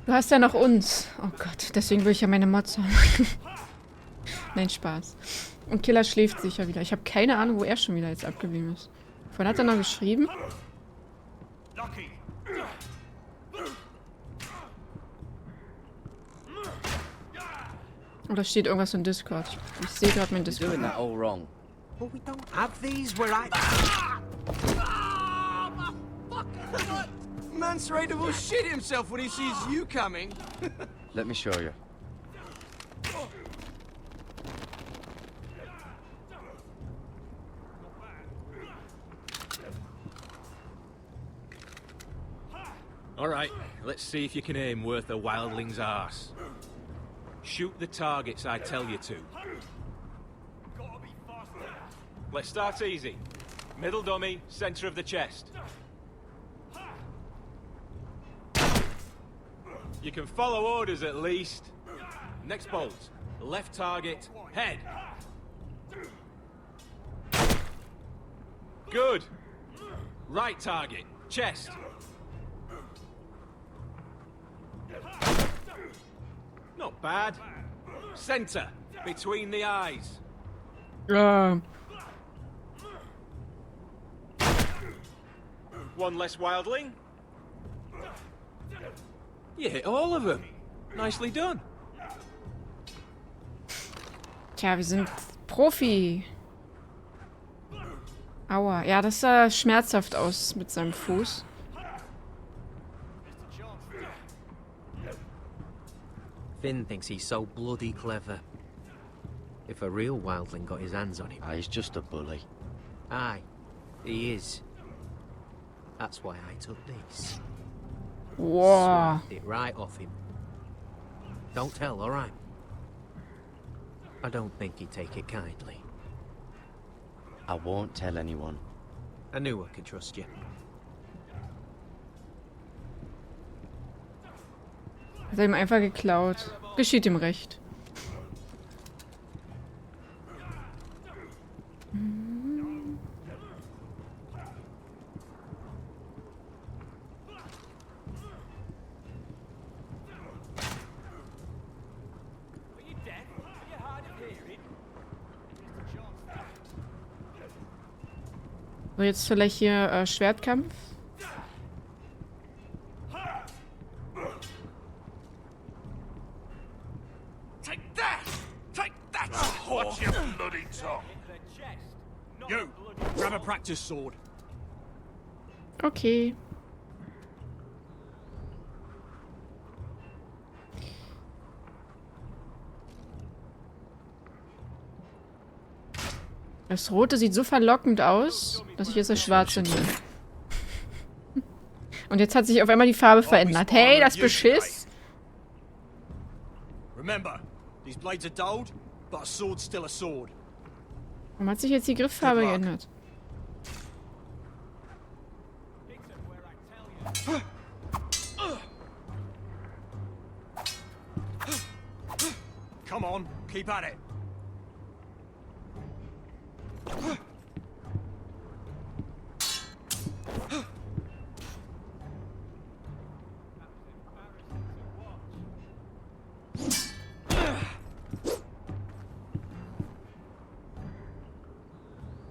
Du hast ja noch uns. Oh Gott, deswegen will ich ja meine Mods haben. Nein, Spaß. Und Killer schläft sicher wieder. Ich habe keine Ahnung, wo er schon wieder jetzt abgeblieben ist. Vorhin hat er noch geschrieben. Oder steht irgendwas in Discord? Ich sehe gerade mein Discord. Doing that all wrong. Well, we don't have these where I... Man's ready to shit himself when he sees you coming. Let me show you. All right, let's see if you can aim worth a wildling's arse. Shoot the targets I tell you to. Let's start easy. Middle dummy, center of the chest. You can follow orders at least. Next bolt. Left target, head. Good. Right target, chest. Not bad. Center, between the eyes. One less wildling. You hit all of them. Nicely done. Tja, wir sind Profi. Aua. Ja, das sah schmerzhaft aus mit seinem Fuß. Finn thinks he's so bloody clever. If a real wildling got his hands on him... He's just a bully. Aye, he is. That's why I took this. Wow. Swapped it right off him. Don't tell, alright? I don't think he'd take it kindly. I won't tell anyone. I knew I could trust you. Hat er ihm einfach geklaut. Geschieht ihm recht. So, jetzt vielleicht hier Schwertkampf. Take that! Take that! Watch your bloody tongue! You, grab a practice sword. Okay. Das Rote sieht so verlockend aus, dass ich jetzt das Schwarze nehme. Und jetzt hat sich auf einmal die Farbe verändert. Hey, das Beschiss! Remember, these blades are dulled, but a sword's still a sword. Warum hat sich jetzt die Grifffarbe geändert? Come on, keep at it.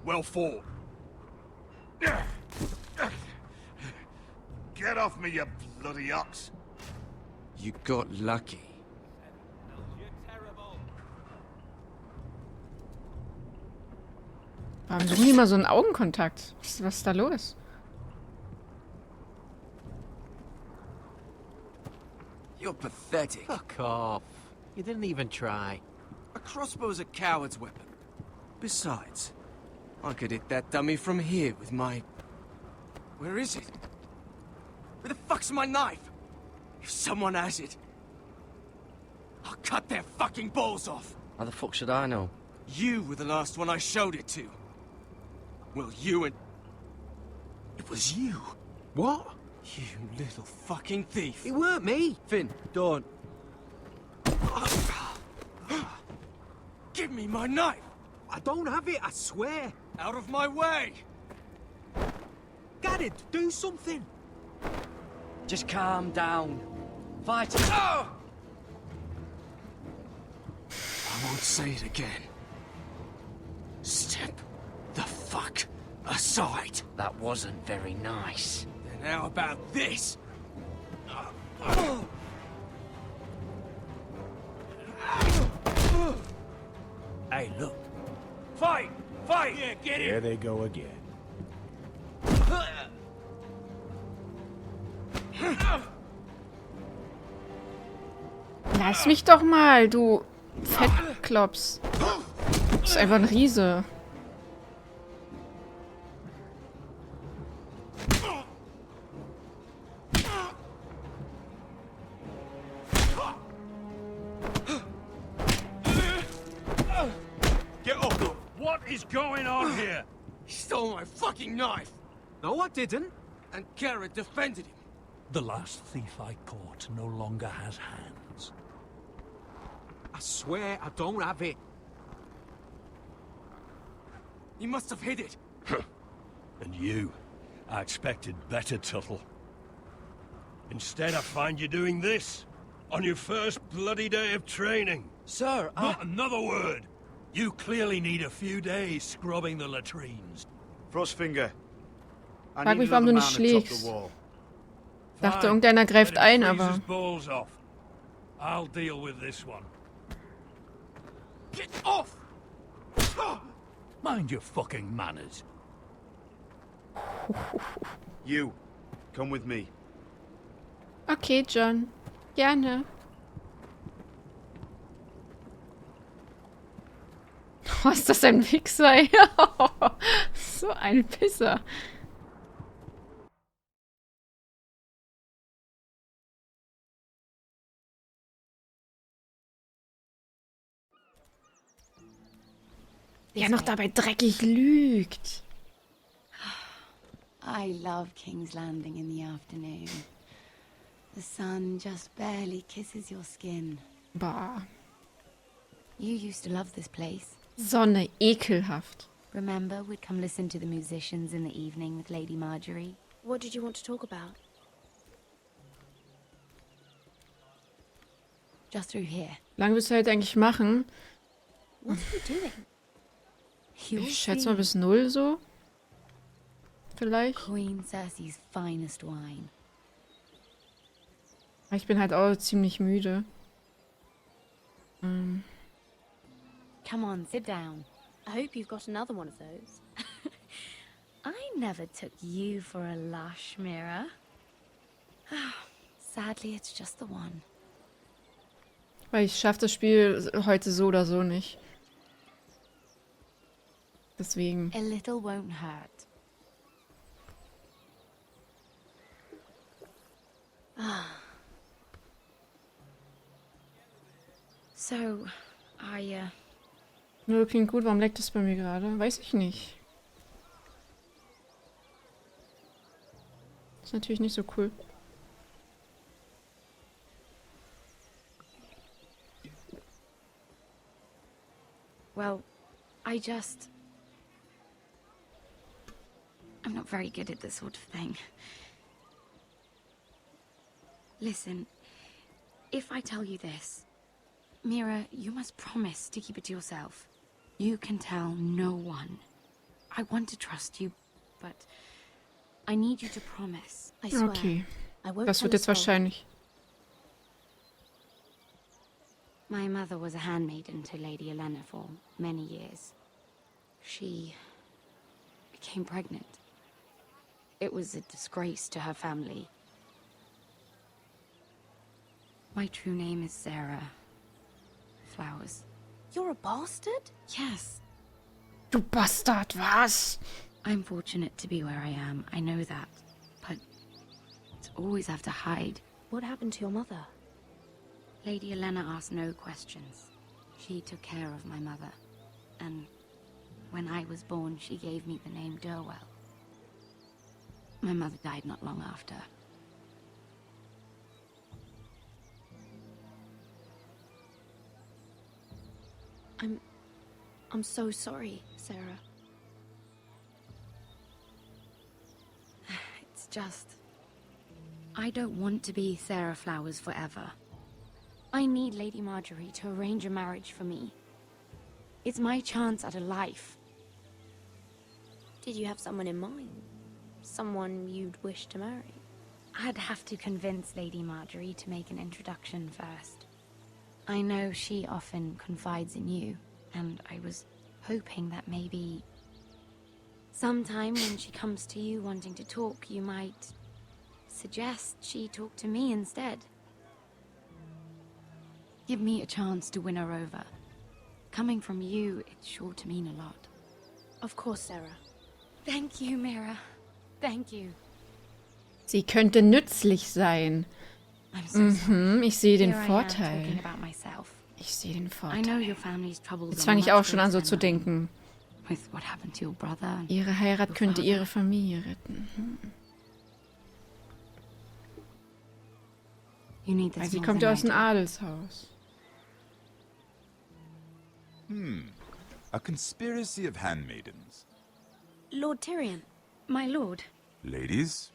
Well fought. Get off me, you bloody ox. You got lucky. Warum suchen die mal so einen Augenkontakt? Was ist da los? You're pathetic. Fuck off. You didn't even try. A crossbow's a coward's weapon. Besides, I could hit that dummy from here with my... Where is it? Where the fuck's my knife? If someone has it, I'll cut their fucking balls off. How the fuck should I know? You were the last one I showed it to. Well, you and... It was you. What? You little fucking thief. It weren't me. Finn, don't. Give me my knife. I don't have it, I swear. Out of my way. Garrett, do something. Just calm down. fight. I won't say it again. Step the fuck aside. That wasn't very nice. Then how about this? Hey, look. Fight! Fight! Yeah, get Here it! they go again. Lass mich doch mal, du Fettklops. Du bist einfach ein Riese. Get off! What is going on here? He stole my fucking knife! No, I didn't. And Garrett defended him. The last thief I caught no longer has hands. I swear I don't have it. He must have hid it. And you, I expected better, Tuttle. Instead, I find you doing this on your first bloody day of training. Sir, Not another word. You clearly need a few days scrubbing the latrines. Frostfinger. I Frag need mich, warum another du man nicht atop schlägst. the wall. Dachte, Fine. irgendeiner greift Let him ein, freeze his aber... balls off. I'll deal with this one. Get off! Mind your fucking manners. You, come with me. Okay, John. Gerne. Oh, ist das ein Wichser? So ein Pisser. Ja, noch dabei dreckig lügt. I love King's Landing in the afternoon. The sun just barely kisses your skin. Bah. You used to love this place. Sonne, ekelhaft. Remember, we'd come listen to the musicians in the evening with Lady Marjorie? What did you want to talk about? Just through here. Lang willst du halt eigentlich machen? What are you doing? Ich schätze mal bis 0 so. Vielleicht. Queen Cersei's finest wine. Ich bin halt auch ziemlich müde. Come on, sit down. I hope you've got another one of those. I never took you for a lush, Mira. Sadly, it's just the one. Weil ich schaffe das Spiel heute so oder so nicht. Deswegen. A little won't hurt. So, Nö, klingt gut. Warum leckt das bei mir gerade? Weiß ich nicht. Ist natürlich nicht so cool. well, I'm not very good at this sort of thing. Listen, if I tell you this, Mira, you must promise to keep it to yourself. You can tell no one. I want to trust you, but I need you to promise. I swear. Okay. I won't Das tell wird a jetzt soul. wahrscheinlich. My mother was a handmaiden to Lady Elena for many years. She became pregnant. It was a disgrace to her family. My true name is Sarah Flowers. You're a bastard? Yes. Du Bastard, was? I'm fortunate to be where I am. I know that. But to always have to hide. What happened to your mother? Lady Elena asked no questions. She took care of my mother. And when I was born, she gave me the name Durwell. My mother died not long after. I'm so sorry, Sarah. It's just... I don't want to be Sarah Flowers forever. I need Lady Marjorie to arrange a marriage for me. It's my chance at a life. Did you have someone in mind? Someone you'd wish to marry? I'd have to convince Lady Marjorie to make an introduction first. I know she often confides in you, and I was hoping that maybe sometime when she comes to you wanting to talk, you might suggest she talk to me instead. Give me a chance to win her over. Coming from you, it's sure to mean a lot. Of course, Sarah. Thank you, Mira. Thank you. Sie könnte nützlich sein. Mhm, ich sehe den Vorteil. Ich sehe den Vorteil. Jetzt fange ich auch schon an, so zu denken. Ihre Heirat könnte ihre Familie retten. Weil sie kommt ja aus dem Adelshaus. A conspiracy of handmaidens. Lord Tyrion, my lord. Ladies?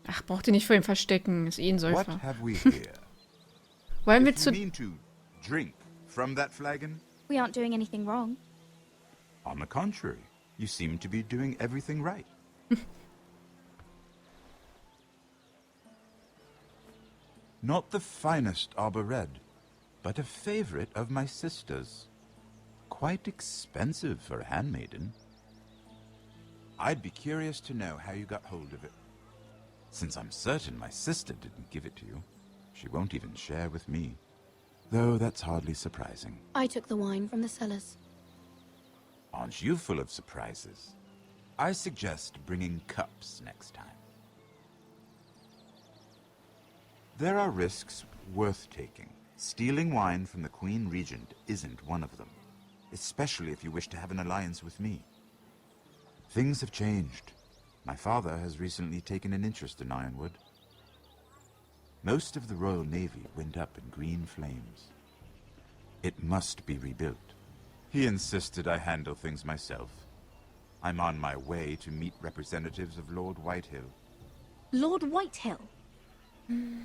Ach, braucht ihr nicht vor ihm verstecken. Ist eh ein Säufer. What have we here? Wollen wir If zu... you mean to drink from that flagon? we aren't doing anything wrong. On the contrary, you seem to be doing everything right. Not the finest arbor red, but a favorite of my sister's. Quite expensive for a handmaiden. I'd be curious to know how you got hold of it. Since I'm certain my sister didn't give it to you, she won't even share with me. Though that's hardly surprising. I took the wine from the cellars. Aren't you full of surprises? I suggest bringing cups next time. There are risks worth taking. Stealing wine from the Queen Regent isn't one of them, especially if you wish to have an alliance with me. Things have changed. My father has recently taken an interest in Ironwood. Most of the Royal Navy went up in green flames. It must be rebuilt. He insisted I handle things myself. I'm on my way to meet representatives of Lord Whitehill. Lord Whitehill?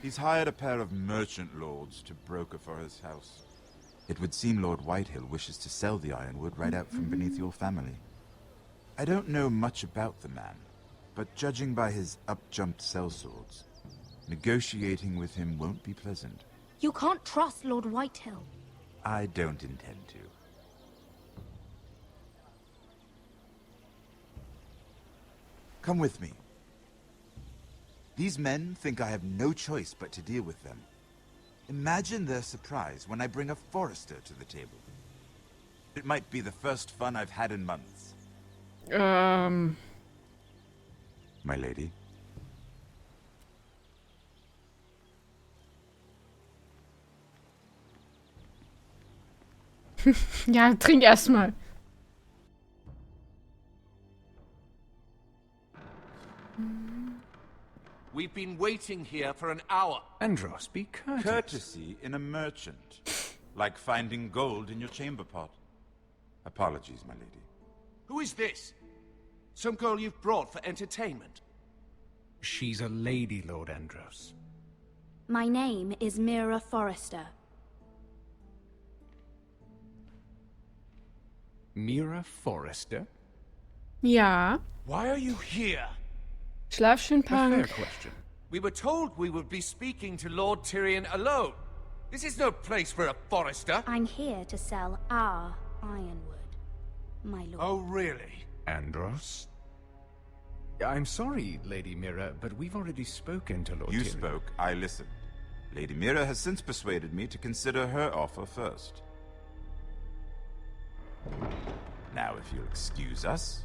He's hired a pair of merchant lords to broker for his house. It would seem Lord Whitehill wishes to sell the Ironwood right out from beneath your family. I don't know much about the man, but judging by his up-jumped sellswords, negotiating with him won't be pleasant. You can't trust Lord Whitehill. I don't intend to. Come with me. These men think I have no choice but to deal with them. Imagine their surprise when I bring a Forester to the table. It might be the first fun I've had in months. My lady. Ja, trink erstmal. We've been waiting here for an hour. Andros, be courteous. Courtesy in a merchant. Like finding gold in your chamber pot. Apologies, my lady. Who is this? Some girl you've brought for entertainment? She's a lady, Lord Andros. My name is Mira Forrester. Mira Forrester? Ja. Why are you here? Schlaf schön, A fair Punk. question. We were told we would be speaking to Lord Tyrion alone. This is no place for a Forrester. I'm here to sell our Ironwood, my lord. Oh, really? Andros? I'm sorry, Lady Mira, but we've already spoken to Lord You Tyrion. spoke, I listened. Lady Mira has since persuaded me to consider her offer first. Now, if you'll excuse us...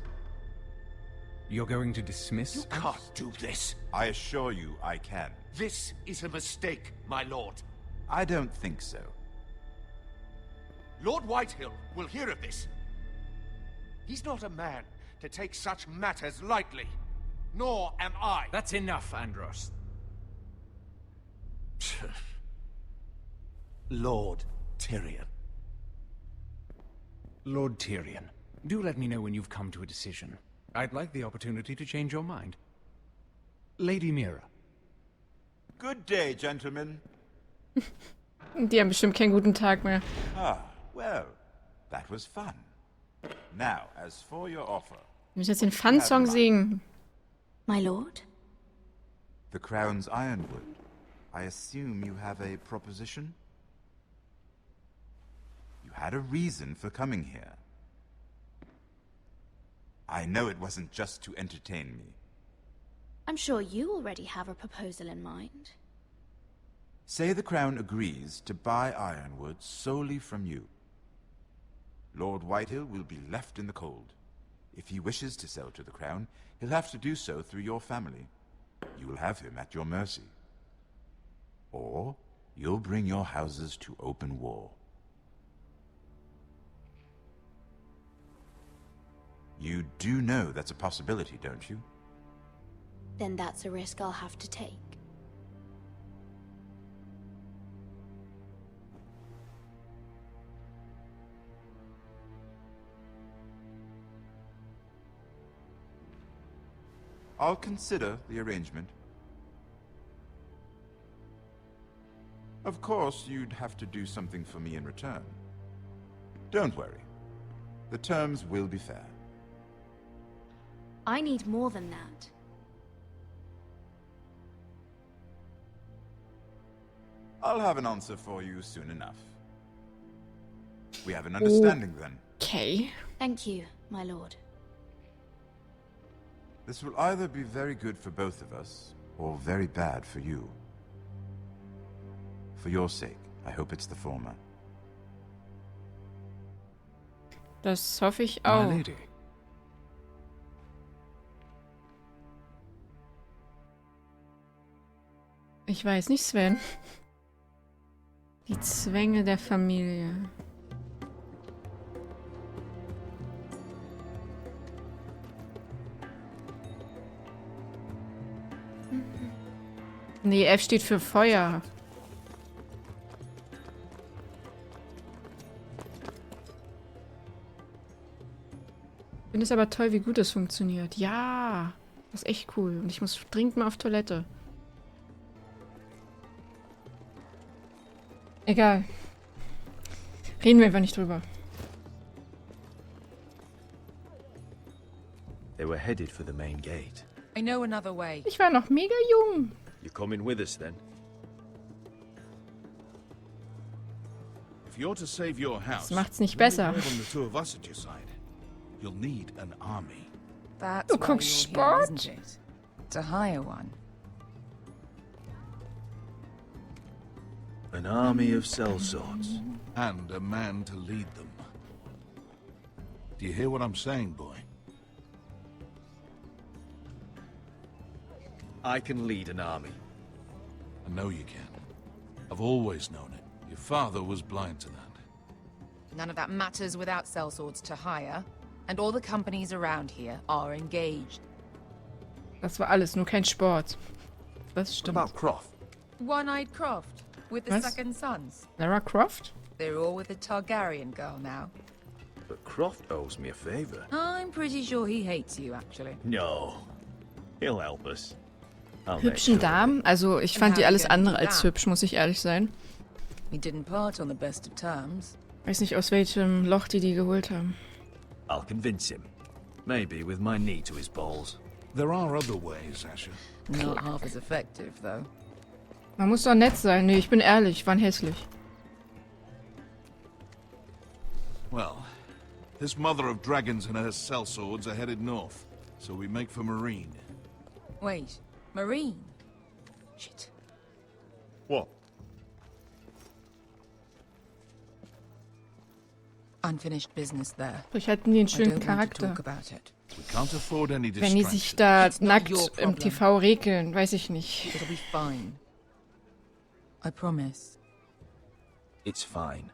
You're going to dismiss You can't do this. I assure you I can. This is a mistake, my lord. I don't think so. Lord Whitehill will hear of this. He's not a man to take such matters lightly. Nor am I. That's enough, Andros. Lord Tyrion. Lord Tyrion, do let me know when you've come to a decision. I'd like the opportunity to change your mind. Lady Mira. Good day, gentlemen. Die haben bestimmt keinen guten Tag mehr. Ah, well, that was fun. Now, as for your offer. Ich muss jetzt den Fun-Song singen. My lord? The Crown's Ironwood. I assume you have a proposition? You had a reason for coming here. I know it wasn't just to entertain me. I'm sure you already have a proposal in mind. Say the Crown agrees to buy Ironwood solely from you. Lord Whitehill will be left in the cold. If he wishes to sell to the Crown, he'll have to do so through your family. You will have him at your mercy. Or you'll bring your houses to open war. You do know that's a possibility, don't you? Then that's a risk I'll have to take. I'll consider the arrangement. Of course, you'd have to do something for me in return. Don't worry. The terms will be fair. I need more than that. I'll have an answer for you soon enough. We have an understanding then. Okay. Thank you, my lord. This will either be very good for both of us, or very bad for you. For your sake, I hope it's the former. Das hoffe ich auch. My lady. Ich weiß nicht, Sven. Die Zwänge der Familie. Nee, F steht für Feuer. Ich finde es aber toll, wie gut das funktioniert. Ja, das ist echt cool. Und ich muss dringend mal auf Toilette. Egal. Reden wir einfach nicht drüber. They were headed for the main gate. I know another way. Ich war noch mega jung. You coming with us then? If you're to save your house, Das macht's nicht besser. more than the two of us at your side. You'll need an army. That's Du why guckst you're here, Sport? isn't it? To hire one. An army of sellswords. And a man to lead them. Do you hear what I'm saying, boy? I can lead an army. I know you can. I've always known it. Your father was blind to that. None of that matters without sellswords to hire. And all the companies around here are engaged. Das war alles, nur kein Sport. Das What stimmt. about Croft? One-eyed Croft, with the Was? second sons. Lara Croft? They're all with the Targaryen girl now. But Croft owes me a favor. I'm pretty sure he hates you, actually. No. He'll help us. I'll make Hübschen sure. Damen? Also, ich fand die alles andere als hübsch, muss ich ehrlich sein. He didn't part on the best of terms. Weiß nicht, aus welchem Loch die geholt haben. I'll convince him. Maybe with my knee to his balls. There are other ways, Asher. Not half as effective, though. Man muss doch nett sein. Nee, ich bin ehrlich, waren hässlich. Well, this mother of dragons and her sellswords are headed north, so we make for Marine. Wait, Marine? Shit. What? Unfinished business there. Vielleicht hatten die einen I schönen don't want to Charakter. talk about it. We can't afford any Wenn die distraction. sich da It's not nackt your im problem. TV regeln, weiß ich nicht. It'll be fine. I promise. It's fine.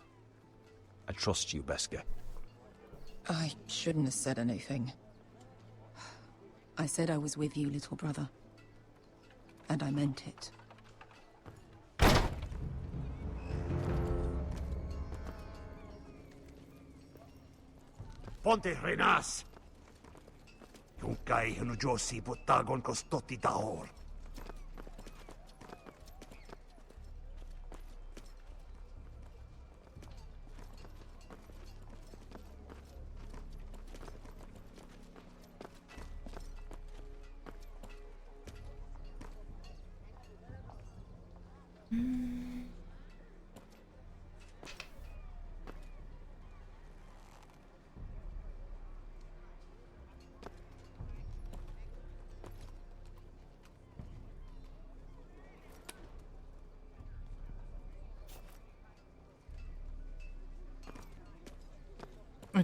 I trust you, Beskar. I shouldn't have said anything. I said I was with you, little brother. And I meant it. Ponte renas! Yung kay hino Josi butagon ko stoti dahor. Und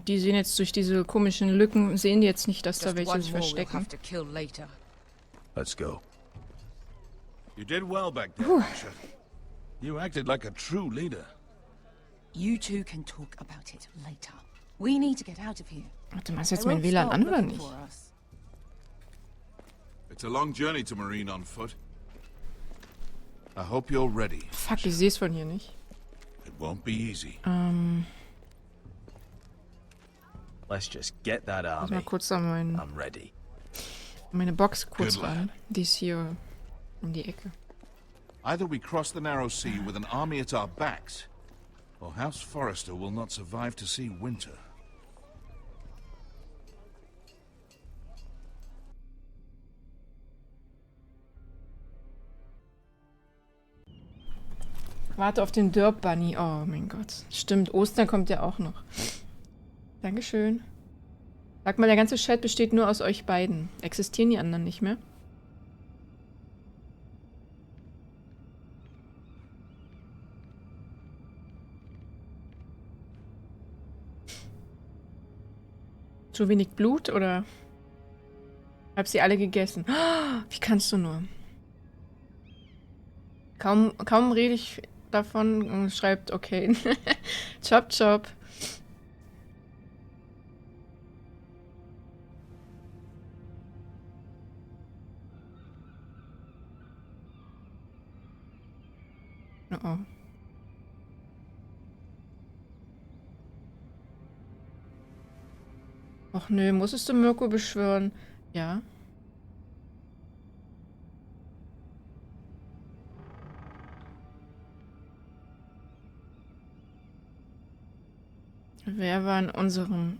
die sehen jetzt durch diese komischen Lücken, sehen die jetzt nicht, dass da welche sich verstecken. Let's go. You did well back there, Asher. You acted like a true leader. You two can talk about it later. We need to get out of here. Warte, machst jetzt mein WLAN an oder nicht? It's a long journey to Marine on foot. I hope you're ready. Fuck, ich sehe es von hier nicht. It won't be easy. Let's just get that Muss army. mal kurz an I'm ready. meine Box kurz ran. Die ist hier um die Ecke. Either we cross the narrow sea with an army at our backs, or House Forrester will not survive to see winter. Warte auf den Derp Bunny. Oh mein Gott. Stimmt, Ostern kommt ja auch noch. Dankeschön. Sag mal, der ganze Chat besteht nur aus euch beiden. Existieren die anderen nicht mehr? Zu wenig Blut oder? Hab sie alle gegessen. Wie kannst du nur? Kaum rede ich davon und schreibt okay. Chop, chop. Oh oh. Och nö, musstest du Mirko beschwören? Ja. Wer war in unserem...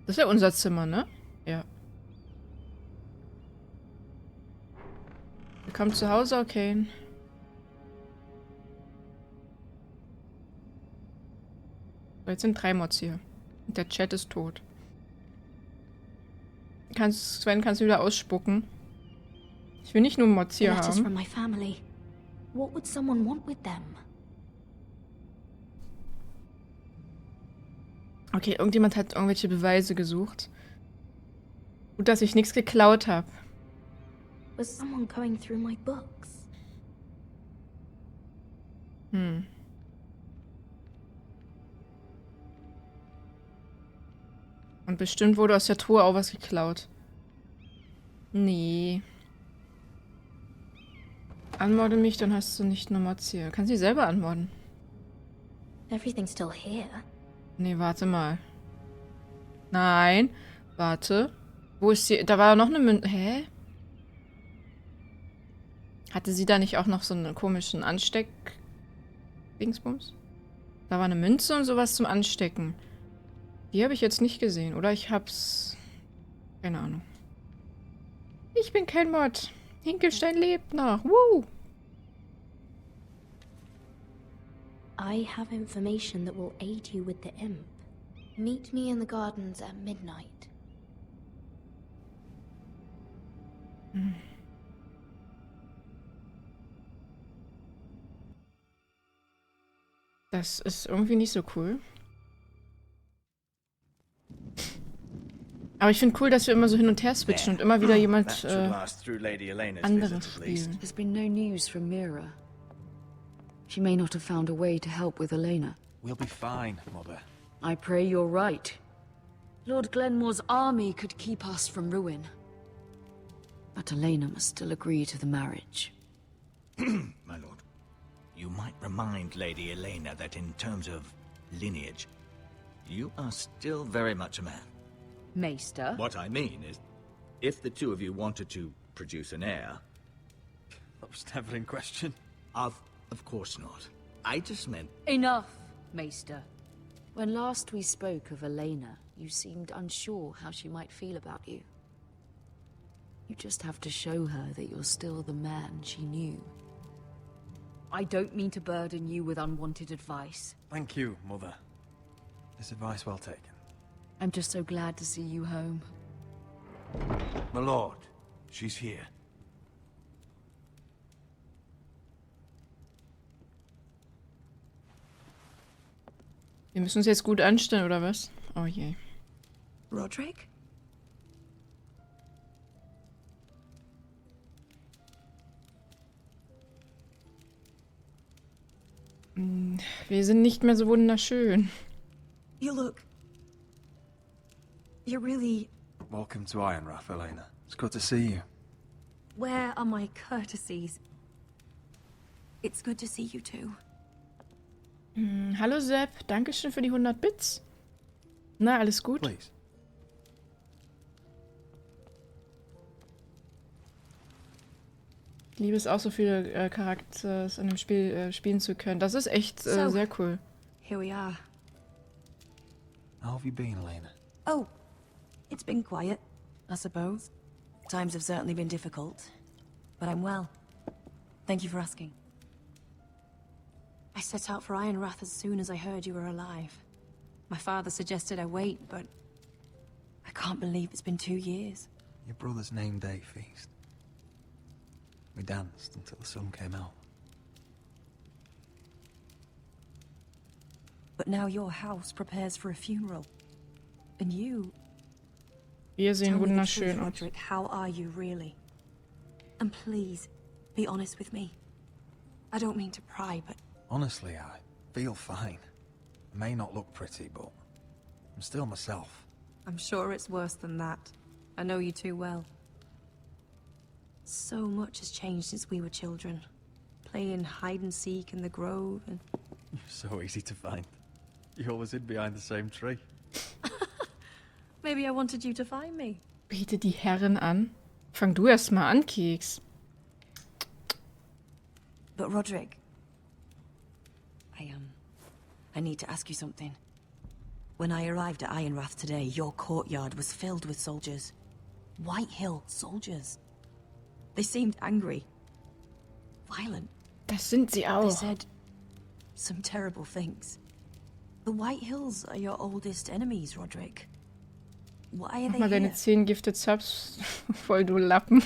Das ist ja unser Zimmer, ne? Ja. Willkommen zu Hause, okay. So, jetzt sind 3 Mods hier. Und der Chat ist tot. Sven, kannst du wieder ausspucken? Ich will nicht nur Mods hier Letters haben. from my family. What would someone want with them? Okay, irgendjemand hat irgendwelche Beweise gesucht. Gut, dass ich nichts geklaut habe. Was someone going through my books? Hm. Und bestimmt wurde aus der Truhe auch was geklaut. Nee. Anmorde mich, dann hast du nicht nur Mods hier. Kannst du dich selber anmorden? Everything's still here. Nee, warte mal. Nein. Warte. Wo ist sie? Da war noch eine Münze. Hä? Hatte sie da nicht auch noch so einen komischen Dingsbums? Da war eine Münze und sowas zum Anstecken. Die habe ich jetzt nicht gesehen. Oder ich hab's... Keine Ahnung. Ich bin kein Mod. Hinkelstein lebt noch. Woo! I have information that will aid you with the imp. Meet me in the gardens at midnight. Hm. Das ist irgendwie nicht so cool. Aber ich finde cool, dass wir immer so hin und her switchen und immer wieder jemand anderes spielen. There's been no news from Mira. She may not have found a way to help with Elena. We'll be fine, Mother. I pray you're right. Lord Glenmore's army could keep us from ruin. But Elena must still agree to the marriage. My lord, you might remind Lady Elena that in terms of lineage, you are still very much a man. Maester? What I mean is, if the two of you wanted to produce an heir... That was never in question. Of course not. I just meant... Enough, Maester. When last we spoke of Elena, you seemed unsure how she might feel about you. You just have to show her that you're still the man she knew. I don't mean to burden you with unwanted advice. Thank you, Mother. This advice well taken. I'm just so glad to see you home. My lord, she's here. Wir müssen uns jetzt gut anstellen, oder was? Oh je. Roderick? Wir sind nicht mehr so wunderschön. You look... You're really... Welcome to Ironrath, Elena. It's good to see you. Where are my courtesies? It's good to see you too. Hallo Sepp, Dankeschön für die 100 Bits. Na, alles gut? Please. Ich liebe es auch, so viele Charakters in dem Spiel spielen zu können. Das ist echt sehr cool. Here we are. How have you been, Elena? Oh, it's been quiet, I suppose. Times have certainly been difficult, but I'm well. Thank you for asking. I set out for Ironrath as soon as I heard you were alive. My father suggested I wait, but I can't believe it's been 2 years. Your brother's name day feast. We danced until the sun came out. But now your house prepares for a funeral. And you... Wir sehen Tell me the wunderschön truth, aus. Roderick, how are you really? And please, be honest with me. I don't mean to pry, but... Honestly, I feel fine. I may not look pretty, but I'm still myself. I'm sure it's worse than that. I know you too well. So much has changed since we were children. Playing hide and seek in the grove and... You're so easy to find. You always hid behind the same tree. Maybe I wanted you to find me. Biete die Herren an. Fang du erst mal an, Keks. But Roderick... I need to ask you something. When I arrived at Ironrath today, your courtyard was filled with soldiers. White Hill soldiers. They seemed angry. Violent. Das sind sie They auch. said some terrible things. The White Hills are your oldest enemies, Roderick. Why are Mach they mal deine here? 10 Gifted Subs voll, du Lappen.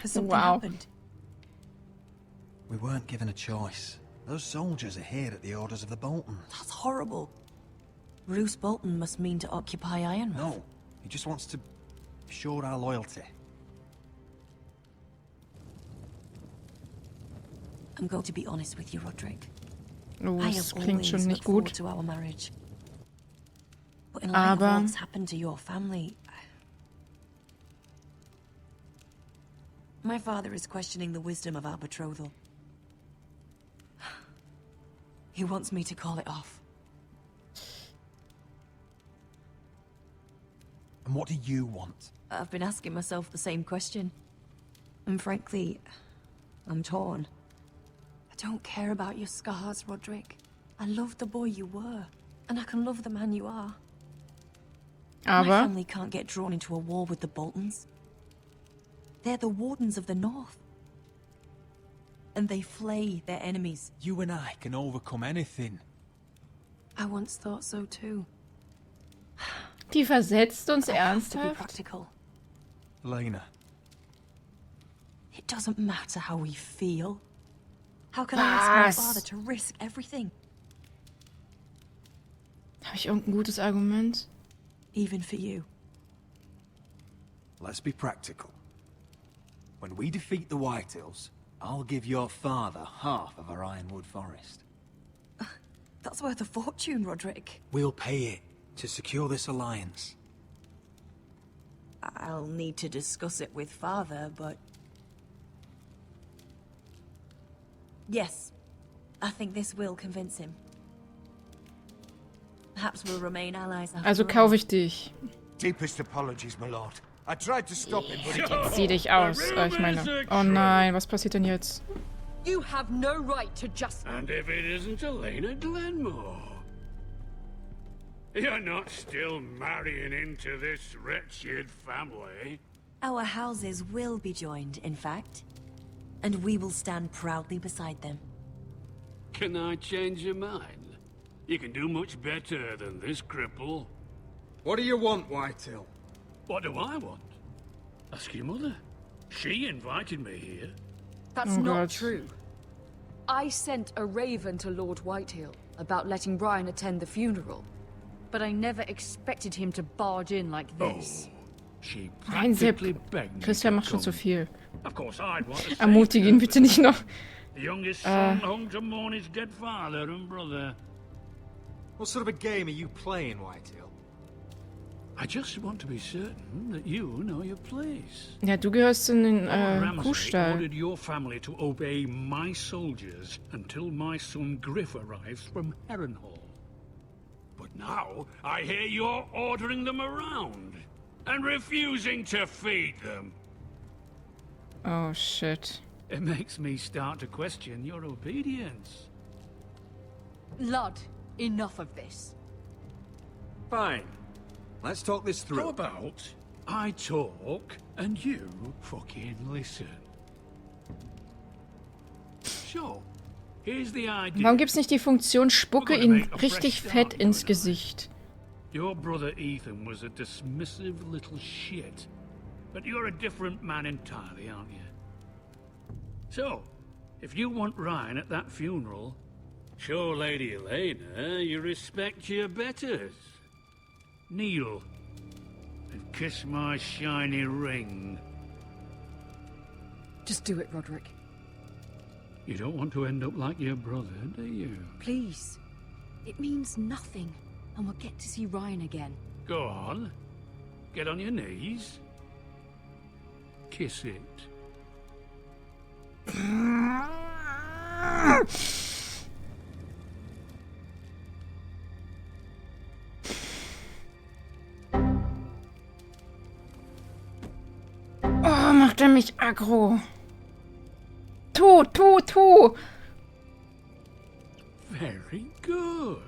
Has something Wow. happened? We weren't given a choice. Those soldiers are here at the orders of the Boltons. That's horrible. Roose Bolton must mean to occupy Ironrath. No, he just wants to assure our loyalty. I'm going to be honest with you, Roderick. Oh, I das have klingt always schon looked nicht forward gut. to our marriage. But in light of Aber what's happened to your family, my father is questioning the wisdom of our betrothal. He wants me to call it off. And what do you want? I've been asking myself the same question. And frankly, I'm torn. I don't care about your scars, Roderick. I love the boy you were, and I can love the man you are. My Aber family can't get drawn into a war with the Boltons. They're the Wardens of the North. And they flay their enemies. You and I can overcome anything. I once thought so too. die versetzt uns I have to be ernsthaft? practical. Lena. It doesn't matter how we feel. How can I ask my Was? father to risk everything? Habe ich irgendein gutes Argument? Even for you. Let's be practical. When we defeat the Whitehills, I'll give your father half of our Ironwood Forest. That's worth a fortune, Roderick. We'll pay it to secure this alliance. I'll need to discuss it with father, but... Yes, I think this will convince him. Perhaps we'll remain allies after Also all. kaufe ich dich. Deepest apologies, my lord. I tried to stop him, but he... Zieh dich aus. Ich meine. Oh nein, was passiert denn jetzt? You have no right to just... And if it isn't Elena Glenmore? You're not still marrying into this wretched family? Our houses will be joined, in fact. and we will stand proudly beside them. Can I change your mind? You can do much better than this cripple. What do you want, Whitetail? What do I want? Ask your mother. She invited me here. That's not true. I sent a raven to Lord Whitehill about letting Brian attend the funeral. But I never expected him to barge in like this. She Nein, Sepp. practically begged me Christian to macht schon come. zu viel. Of course, I'd want to save Ermutige ihn her. bitte nicht noch. The youngest son home to mourn his dead father and brother. What sort of a game are you playing, Whitetail? I just want to be certain that you know your place. Ja, du gehörst in den Ramsay Kuhstall. ordered your family to obey my soldiers until my son Griff arrives from Harrenhal. But now I hear you're ordering them around and refusing to feed them. Oh, shit. It makes me start to question your obedience. Lud, enough of this. Fine. Let's talk this through. How about I talk and you fucking listen? So, here's the idea. Warum gibt's nicht die Funktion, spucke ihn richtig fett ins Gesicht? Your brother Ethan was a dismissive little shit. But you're a different man entirely, aren't you? So, if you want Ryan at that funeral, show Lady Elena you respect your betters. Kneel and kiss my shiny ring. Just do it, Roderick. You don't want to end up like your brother, do you? Please. It means nothing, and we'll get to see Ryan again. Go on. Get on your knees. Kiss it. Oh, macht er mich aggro. Tu. Very good.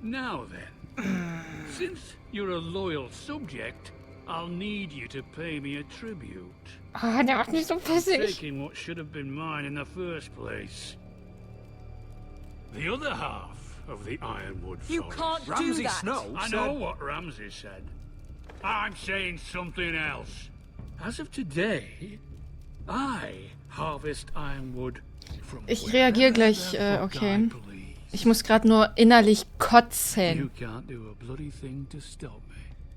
Now then, since you're a loyal subject, I'll need you to pay me a tribute. Ah, der macht mich so I'm pissig. taking what should have been mine in the first place. The other half of the Ironwood You Forest. can't do Ramsay that. Snow I said... know what Ramsay said. I'm saying something else. As of today, I harvest ironwood from Ich reagiere gleich, okay. Ich muss gerade nur innerlich kotzen. You can't do a bloody thing to stop me.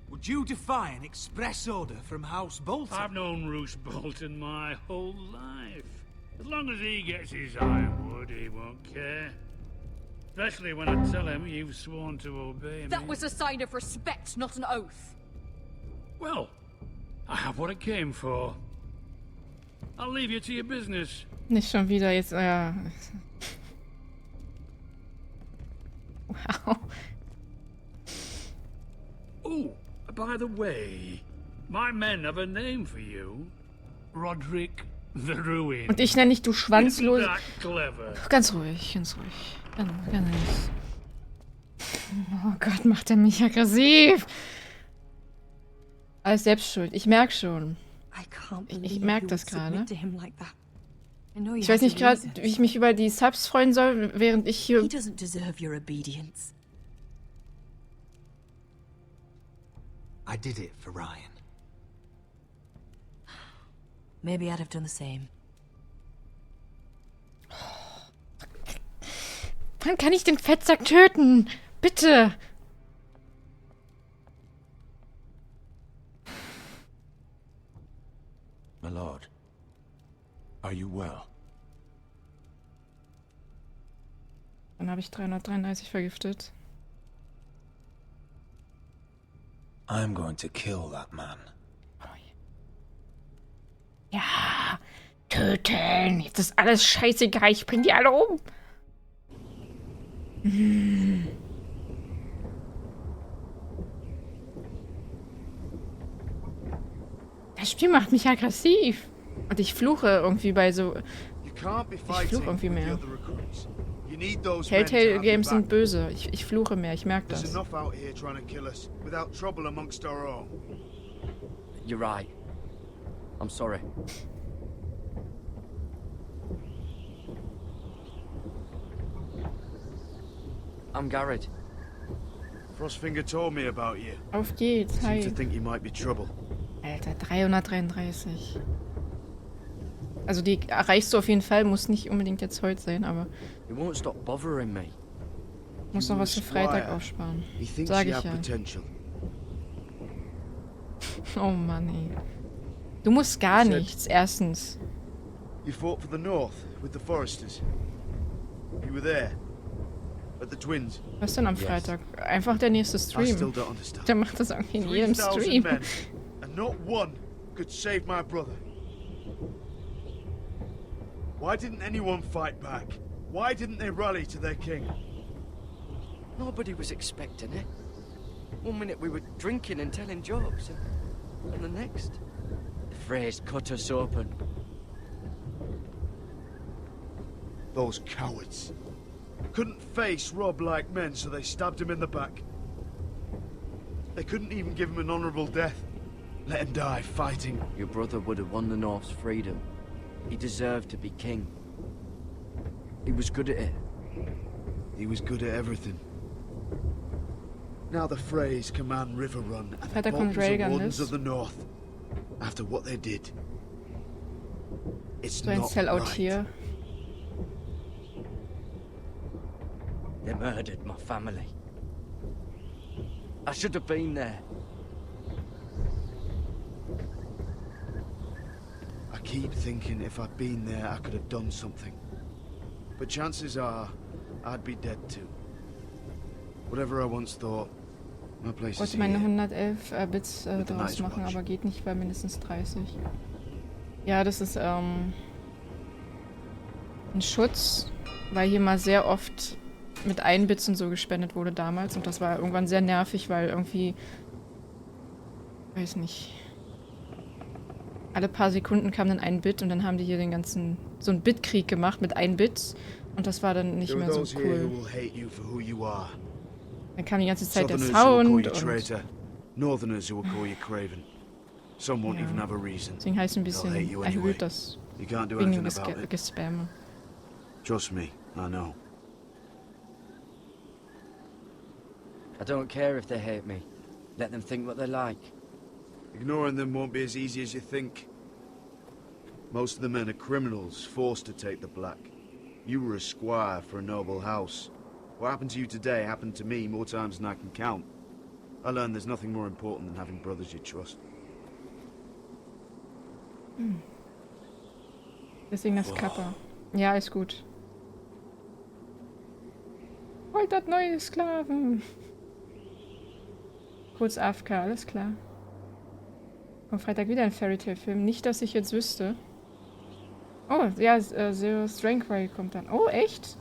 Would you defy an express order from House Bolton? I've known Roose Bolton my whole life. As long as he gets his ironwood, he won't care. Especially when I tell him you've sworn to obey me. That was a sign of respect, not an oath. Well, I have what I came for. I'll leave you to your business. Nicht schon wieder jetzt, ja. Wow. Oh, by the way, my men have a name for you. Roderick the Ruin. Und ich nenne dich du schwanzlos. Isn't that clever? Ganz ruhig. Ganz Oh Gott, macht er mich aggressiv. Alles selbst schuld. Ich merke schon. Ich merke das gerade. Ich weiß nicht gerade, wie ich mich über die Subs freuen soll, während ich hier... He doesn't deserve your obedience. I did it for Ryan. Maybe I'd have done the same. Wann kann ich den Fettsack töten? Bitte. My lord, are you well? Dann habe ich 333 vergiftet. I'm going to kill that man. Ja, töten. Jetzt ist alles scheißegal. Ich bring die alle um. Das Spiel macht mich aggressiv. Und ich fluche irgendwie bei so... Ich fluche irgendwie mehr. Telltale Games sind böse. Ich fluche mehr, ich merke das. You're right. I'm sorry. I'm Garrett. Frostfinger told me about you. Auf geht's, hi. Seemed to think you might be trouble. Alter, 333. Also die erreichst du auf jeden Fall, muss nicht unbedingt jetzt heute sein, aber... He won't stop bothering me. Muss noch was für Freitag aufsparen. Sag ich ja. Oh Mann, ey. Du musst gar nichts, erstens. You fought for the North with the Foresters. You were there. At the Twins. Was denn am Freitag? Einfach der nächste Stream. Der macht das irgendwie in jedem Stream. Men, and not one could save my brother. Why didn't anyone fight back? Why didn't they rally to their king? Nobody was expecting it. One minute we were drinking and telling jokes, and the next, the Freys cut us open. Those cowards. Couldn't face Rob like men, so they stabbed him in the back. They couldn't even give him an honorable death. Let him die fighting. Your brother would have won the North's freedom. He deserved to be king. He was good at it. He was good at everything. Now the Freys command River Run and the Wardens of the North. After what they did. It's not Sellout hier. They murdered my family. I should have been there. I keep thinking if I'd been there, I could have done something. But chances are, I'd be dead too. Whatever I once thought, my place is here. Ich wollte meine 111 Bits draus machen, aber geht nicht bei mindestens 30. Ja, das ist ein Schutz, weil hier mal sehr oft mit 1 Bits und so gespendet wurde damals. Und das war irgendwann sehr nervig, weil irgendwie, weiß nicht, alle paar Sekunden kam dann 1 Bit und dann haben die hier den ganzen, so einen Bitkrieg gemacht mit 1 Bit. Und das war dann nicht mehr so cool. Dann kam die ganze Zeit der Sound und... Northerners who will call you craven. Some won't even have a reason. Deswegen heißt ein bisschen erhöht das wegen dem Gespamme. Trust me, I know. I don't care if they hate me. Let them think what they like. Ignoring them won't be as easy as you think. Most of the men are criminals, forced to take the black. You were a squire for a noble house. What happened to you today happened to me more times than I can count. I learned there's nothing more important than having brothers you trust. Deswegen das Kappa. Ja, ist gut. Foltert neue Sklaven. Kurz AFK, alles klar. Am Freitag wieder ein Fairy-Tale-Film. Nicht, dass ich jetzt wüsste. Oh, ja, Zero Strength Ray kommt dann. Oh, echt?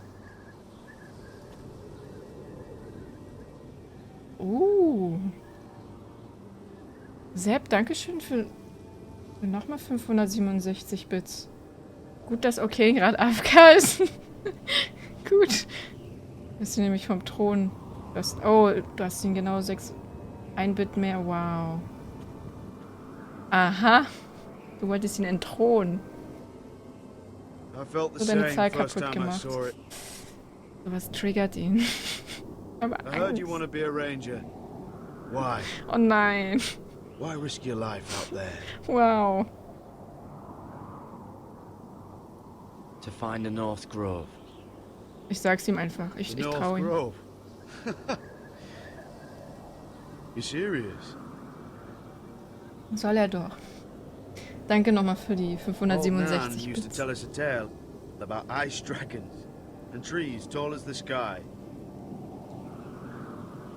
Sepp, dankeschön für nochmal 567 Bits. Gut, dass okay gerade AFK ist. Gut. Bist du nämlich vom Thron. Du hast ihn genau 1 Bit mehr. Wow. Aha. Du wolltest ihn entthronen. So deine Zahl kaputt gemacht. Sowas triggert ihn. Aber I heard you want to be a ranger. Why? Oh nein. Why risk your life out there? Wow. To find the North Grove. Ich sag's ihm einfach. Ich traue ihm. Grove? You serious? Soll er doch. Danke nochmal für die 567 used to tell us a tale about ice dragons and trees tall as the sky.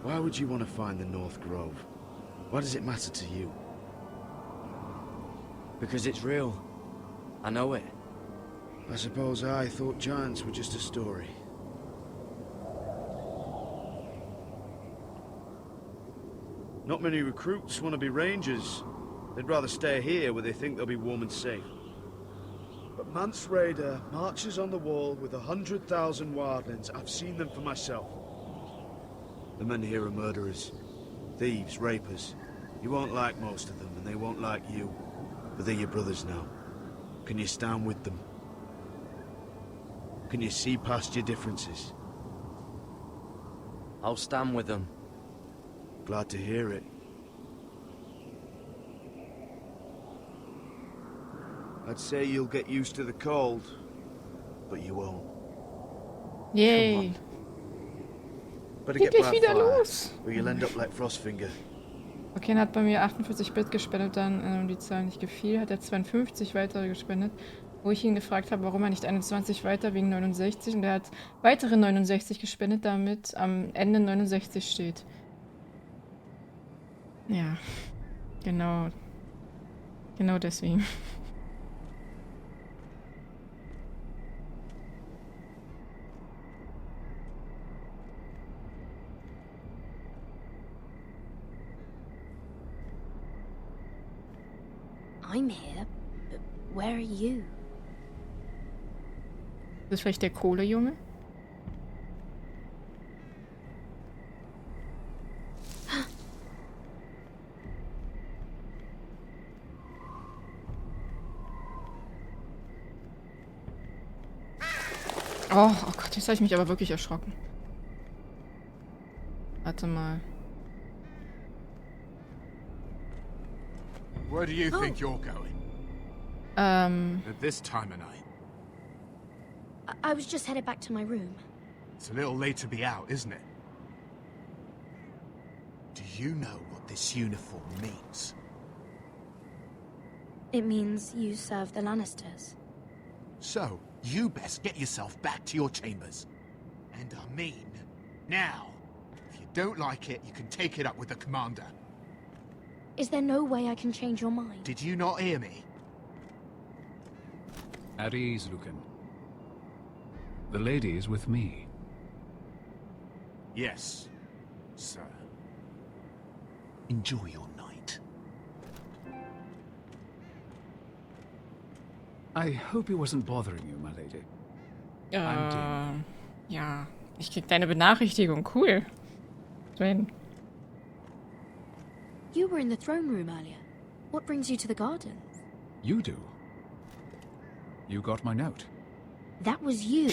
Why would you want to find the North Grove? Why does it matter to you? Because it's real. I know it. I suppose I thought giants were just a story. Not many recruits want to be rangers. They'd rather stay here where they think they'll be warm and safe. But Mance Raider marches on the wall with 100,000 wildlings. I've seen them for myself. The men here are murderers, thieves, rapers. You won't like most of them, and they won't like you. But they're your brothers now. Can you stand with them? Can you see past your differences? I'll stand with them. Glad to hear it. I'd say you'll get used to the cold, but you won't. Yay. Better Geht get gleich by wieder fire, los. or you'll end up like Frostfinger. Okay, er hat bei mir 48 Bit gespendet, dann die Zahl nicht gefiel, hat er 52 weitere gespendet, wo ich ihn gefragt habe, warum er nicht 21 weiter wegen 69 und er hat weitere 69 gespendet, damit am Ende 69 steht. Ja, genau deswegen. I'm here, but where are you? Das ist vielleicht der Kohlejunge? Oh Gott, jetzt habe ich mich aber wirklich erschrocken. Warte mal. Where do you think you're going? At this time of night? I was just headed back to my room. It's a little late to be out, isn't it? Do you know what this uniform means? It means you serve the Lannisters. So, you best get yourself back to your chambers. And I mean, now. If you don't like it, you can take it up with the commander. Is there no way I can change your mind? Did you not hear me? At ease, Lucan. The lady is with me. Yes, sir. Enjoy your night. I hope he wasn't bothering you, my lady. Ja. Ich krieg deine Benachrichtigung. Cool. Dwayne. You were in the throne room earlier. What brings you to the gardens? You do. You got my note. That was you.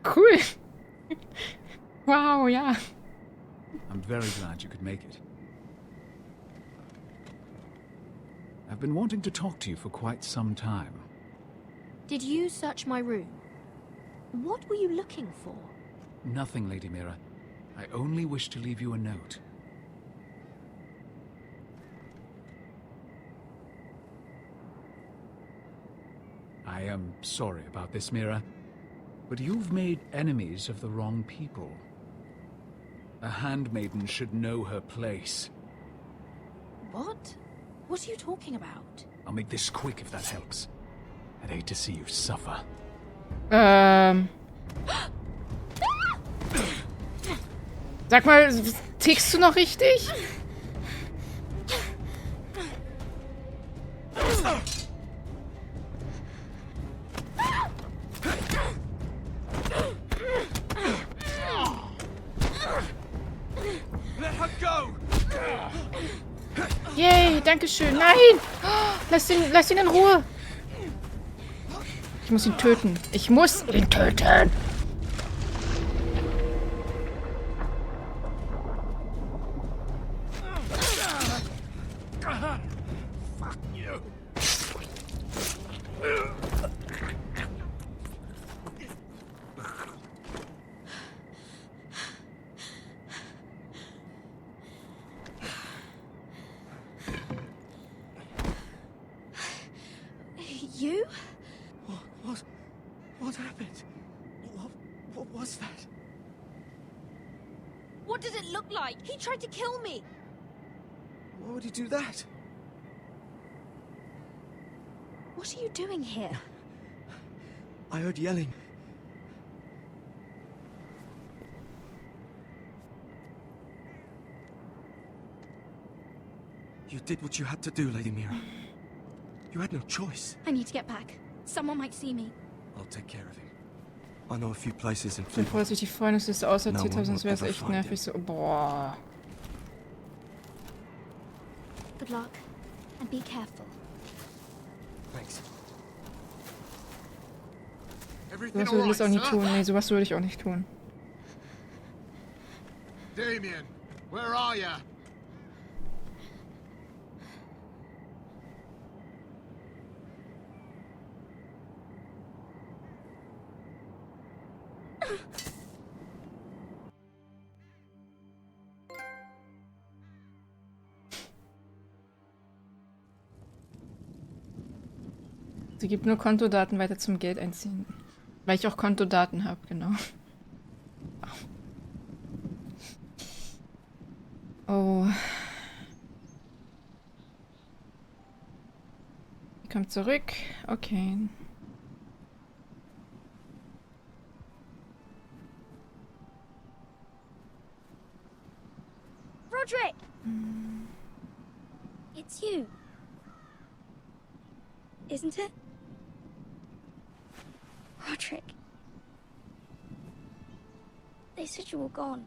Cool. Wow, ja. I'm very glad you could make it. I've been wanting to talk to you for quite some time. Did you search my room? What were you looking for? Nothing, Lady Mira. I only wish to leave you a note. I am sorry about this, Mira, but you've made enemies of the wrong people. A handmaiden should know her place. What? What are you talking about? I'll make this quick if that helps. I'd hate to see you suffer. Sag mal, tickst du noch richtig? Yay, danke schön. Nein! Lass ihn in Ruhe. Ich muss ihn töten. Ich muss ihn töten. Fuck you. You? What happened? What was that? What did it look like? He tried to kill me. Why would he do that? What are you doing here? I heard yelling. You did what you had to do, Lady Mira. You had no choice. I need to get back. Someone might see me. I'll take care of him. I know a few places in Ich bin froh, dass ich die Freundesliste auserzählt habe, sonst wäre es echt nervig so. Boah. Good luck. And be careful. Thanks. Sowas würde ich auch nicht tun. Nee, sowas würde ich auch nicht tun. Damien, where are you? Sie gibt nur Kontodaten weiter zum Geld einziehen. Weil ich auch Kontodaten habe, genau. Oh. Sie kommt zurück. Okay. Roderick! It's you. Isn't it? Roderick. They said you were gone.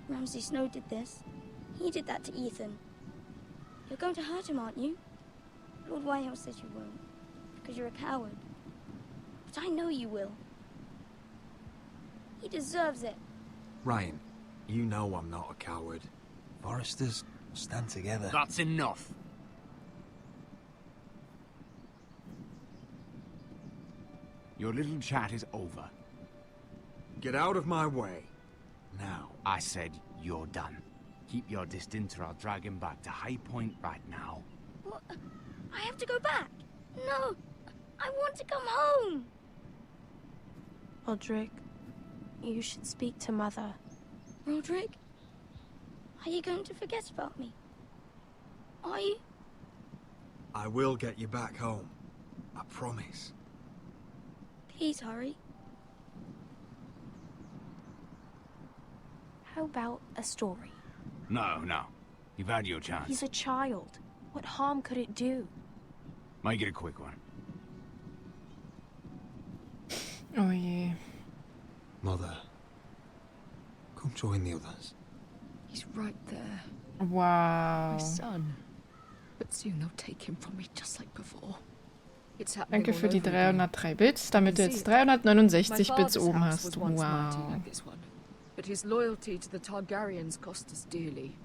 Ramsay Snow did this. He did that to Ethan. You're going to hurt him, aren't you? Lord Whitehill says you won't, because you're a coward. But I know you will. He deserves it. Ryan, you know I'm not a coward. Foresters stand together. That's enough. Your little chat is over. Get out of my way. Now, I said you're done. Keep your distance or I'll drag him back to High Point right now. What? I have to go back. No, I want to come home. Roderick, you should speak to Mother. Roderick? Are you going to forget about me? Are you? I will get you back home. I promise. Please hurry. How about a story? No. You've had your chance. He's a child. What harm could it do? Make it a quick one. Oh je. Mother, come join the others. He's right there. Wow. My son. But soon they'll take him from me just like before. It's happening Danke für die all over again. 303 Bits, damit du jetzt 369 Bits oben hast. Wow. But his loyalty to the Targaryens cost us dearly.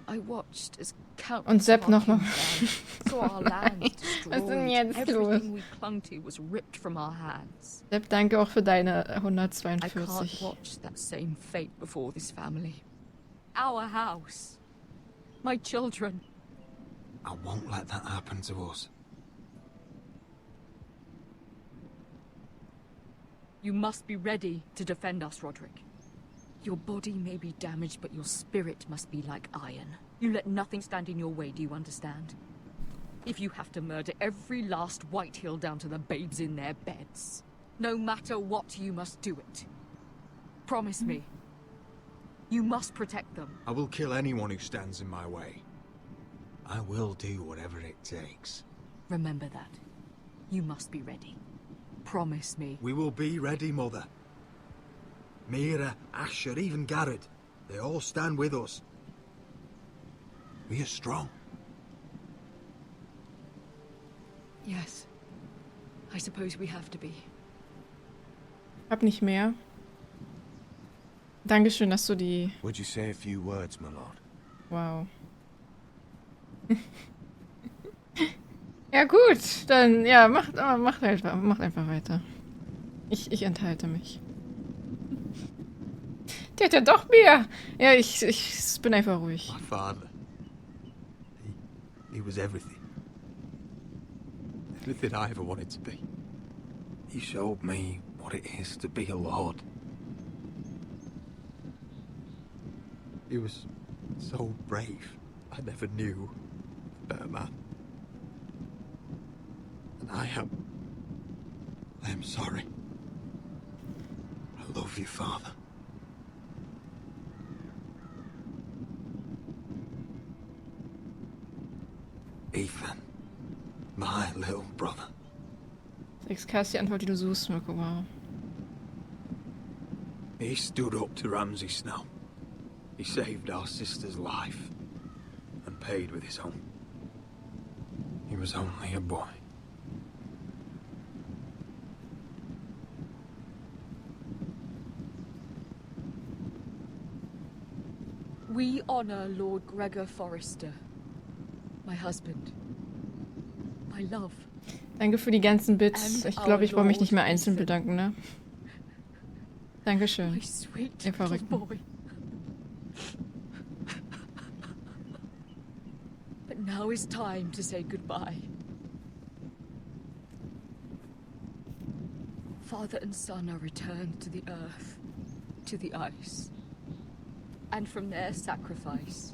I watched as countless Und Sepp nochmal. saw our lands Was ist denn destroyed. jetzt los? Everything we clung to was ripped from our hands. Sepp, danke auch für deine I can't 142. watch that same fate before this family. Our house. My children. I won't let that happen to us. You must be ready to defend us, Roderick. Your body may be damaged, but your spirit must be like iron. You let nothing stand in your way, do you understand? If you have to murder every last Whitehill down to the babes in their beds, no matter what, you must do it. Promise me. You must protect them. I will kill anyone who stands in my way. I will do whatever it takes. Remember that. You must be ready. Promise me. We will be ready, Mother. Mira, Asher, even Garrett. They all stand with us. We are strong. Yes. I suppose we have to be. Hab nicht mehr. Dankeschön, dass du die... Would you say a few words, my lord? Wow. Ja gut, dann ja, macht einfach weiter. Ich enthalte mich. Der hat ja doch mehr. Ja, ich bin einfach ruhig. My father. He was everything. Everything I ever wanted to be. He showed me what it is to be a lord. He was so brave. I never knew a better man. And I am sorry. I love you, Father. Ethan, my little brother. 6K ist die Antwort, die du suchst, Mirko. Wow. He stood up to Ramsay Snow. He saved our sister's life and paid with his own. He was only a boy. We honor Lord Gregor Forrester. My husband. My love. Danke für die ganzen Bits. Ich glaube, ich brauche mich nicht mehr einzeln bedanken, ne? Dankeschön. Ihr Verrückten. But now is time to say goodbye. Father and son are returned to the earth, to the ice. And from their sacrifice,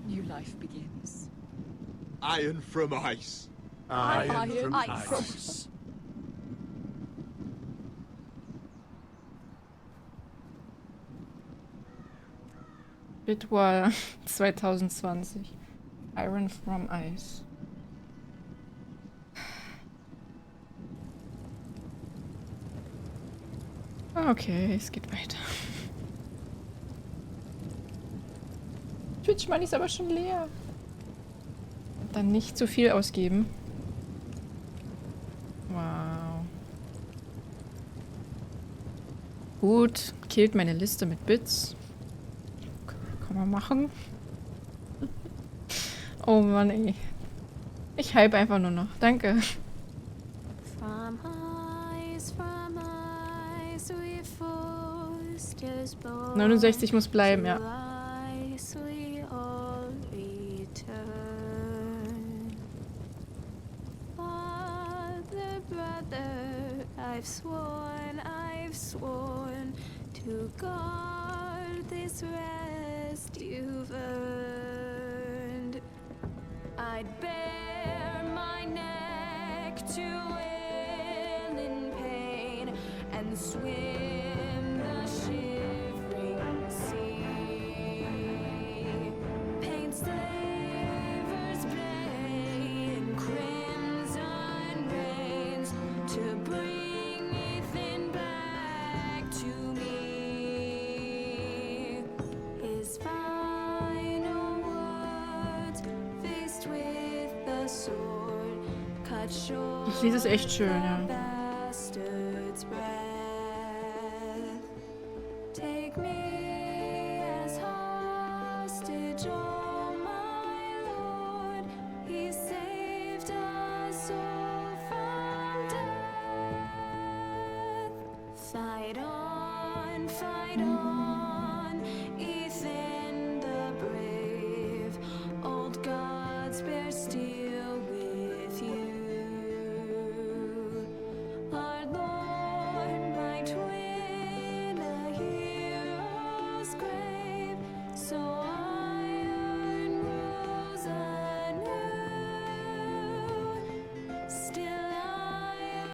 new life begins. Iron from ice. Iron from ice. Bitwall 2020. Iron from Ice. Okay, es geht weiter. Twitch Money ist aber schon leer. Dann nicht zu viel ausgeben. Wow. Gut, killt meine Liste mit Bits. Kann man machen. Oh Mann, ey. Ich hype einfach nur noch. Danke. From ice we forced us both 69 muss bleiben, ja. to ice we all return. Father, brother, I've sworn to guard this rest you've earned. I'd bare my neck to wail in pain and swim the shivering sea. Paint slavers play in crimson rains to bring Ethan back to me. His final words faced with the sword cut short. Das Lied ist echt schön, ja. Bastard's breath. Take me as hostage, oh my lord. He saved us all from death. Fight on, Ethan the brave. Old gods bear steel with you. Our Lord, my twin, a hero's grave. So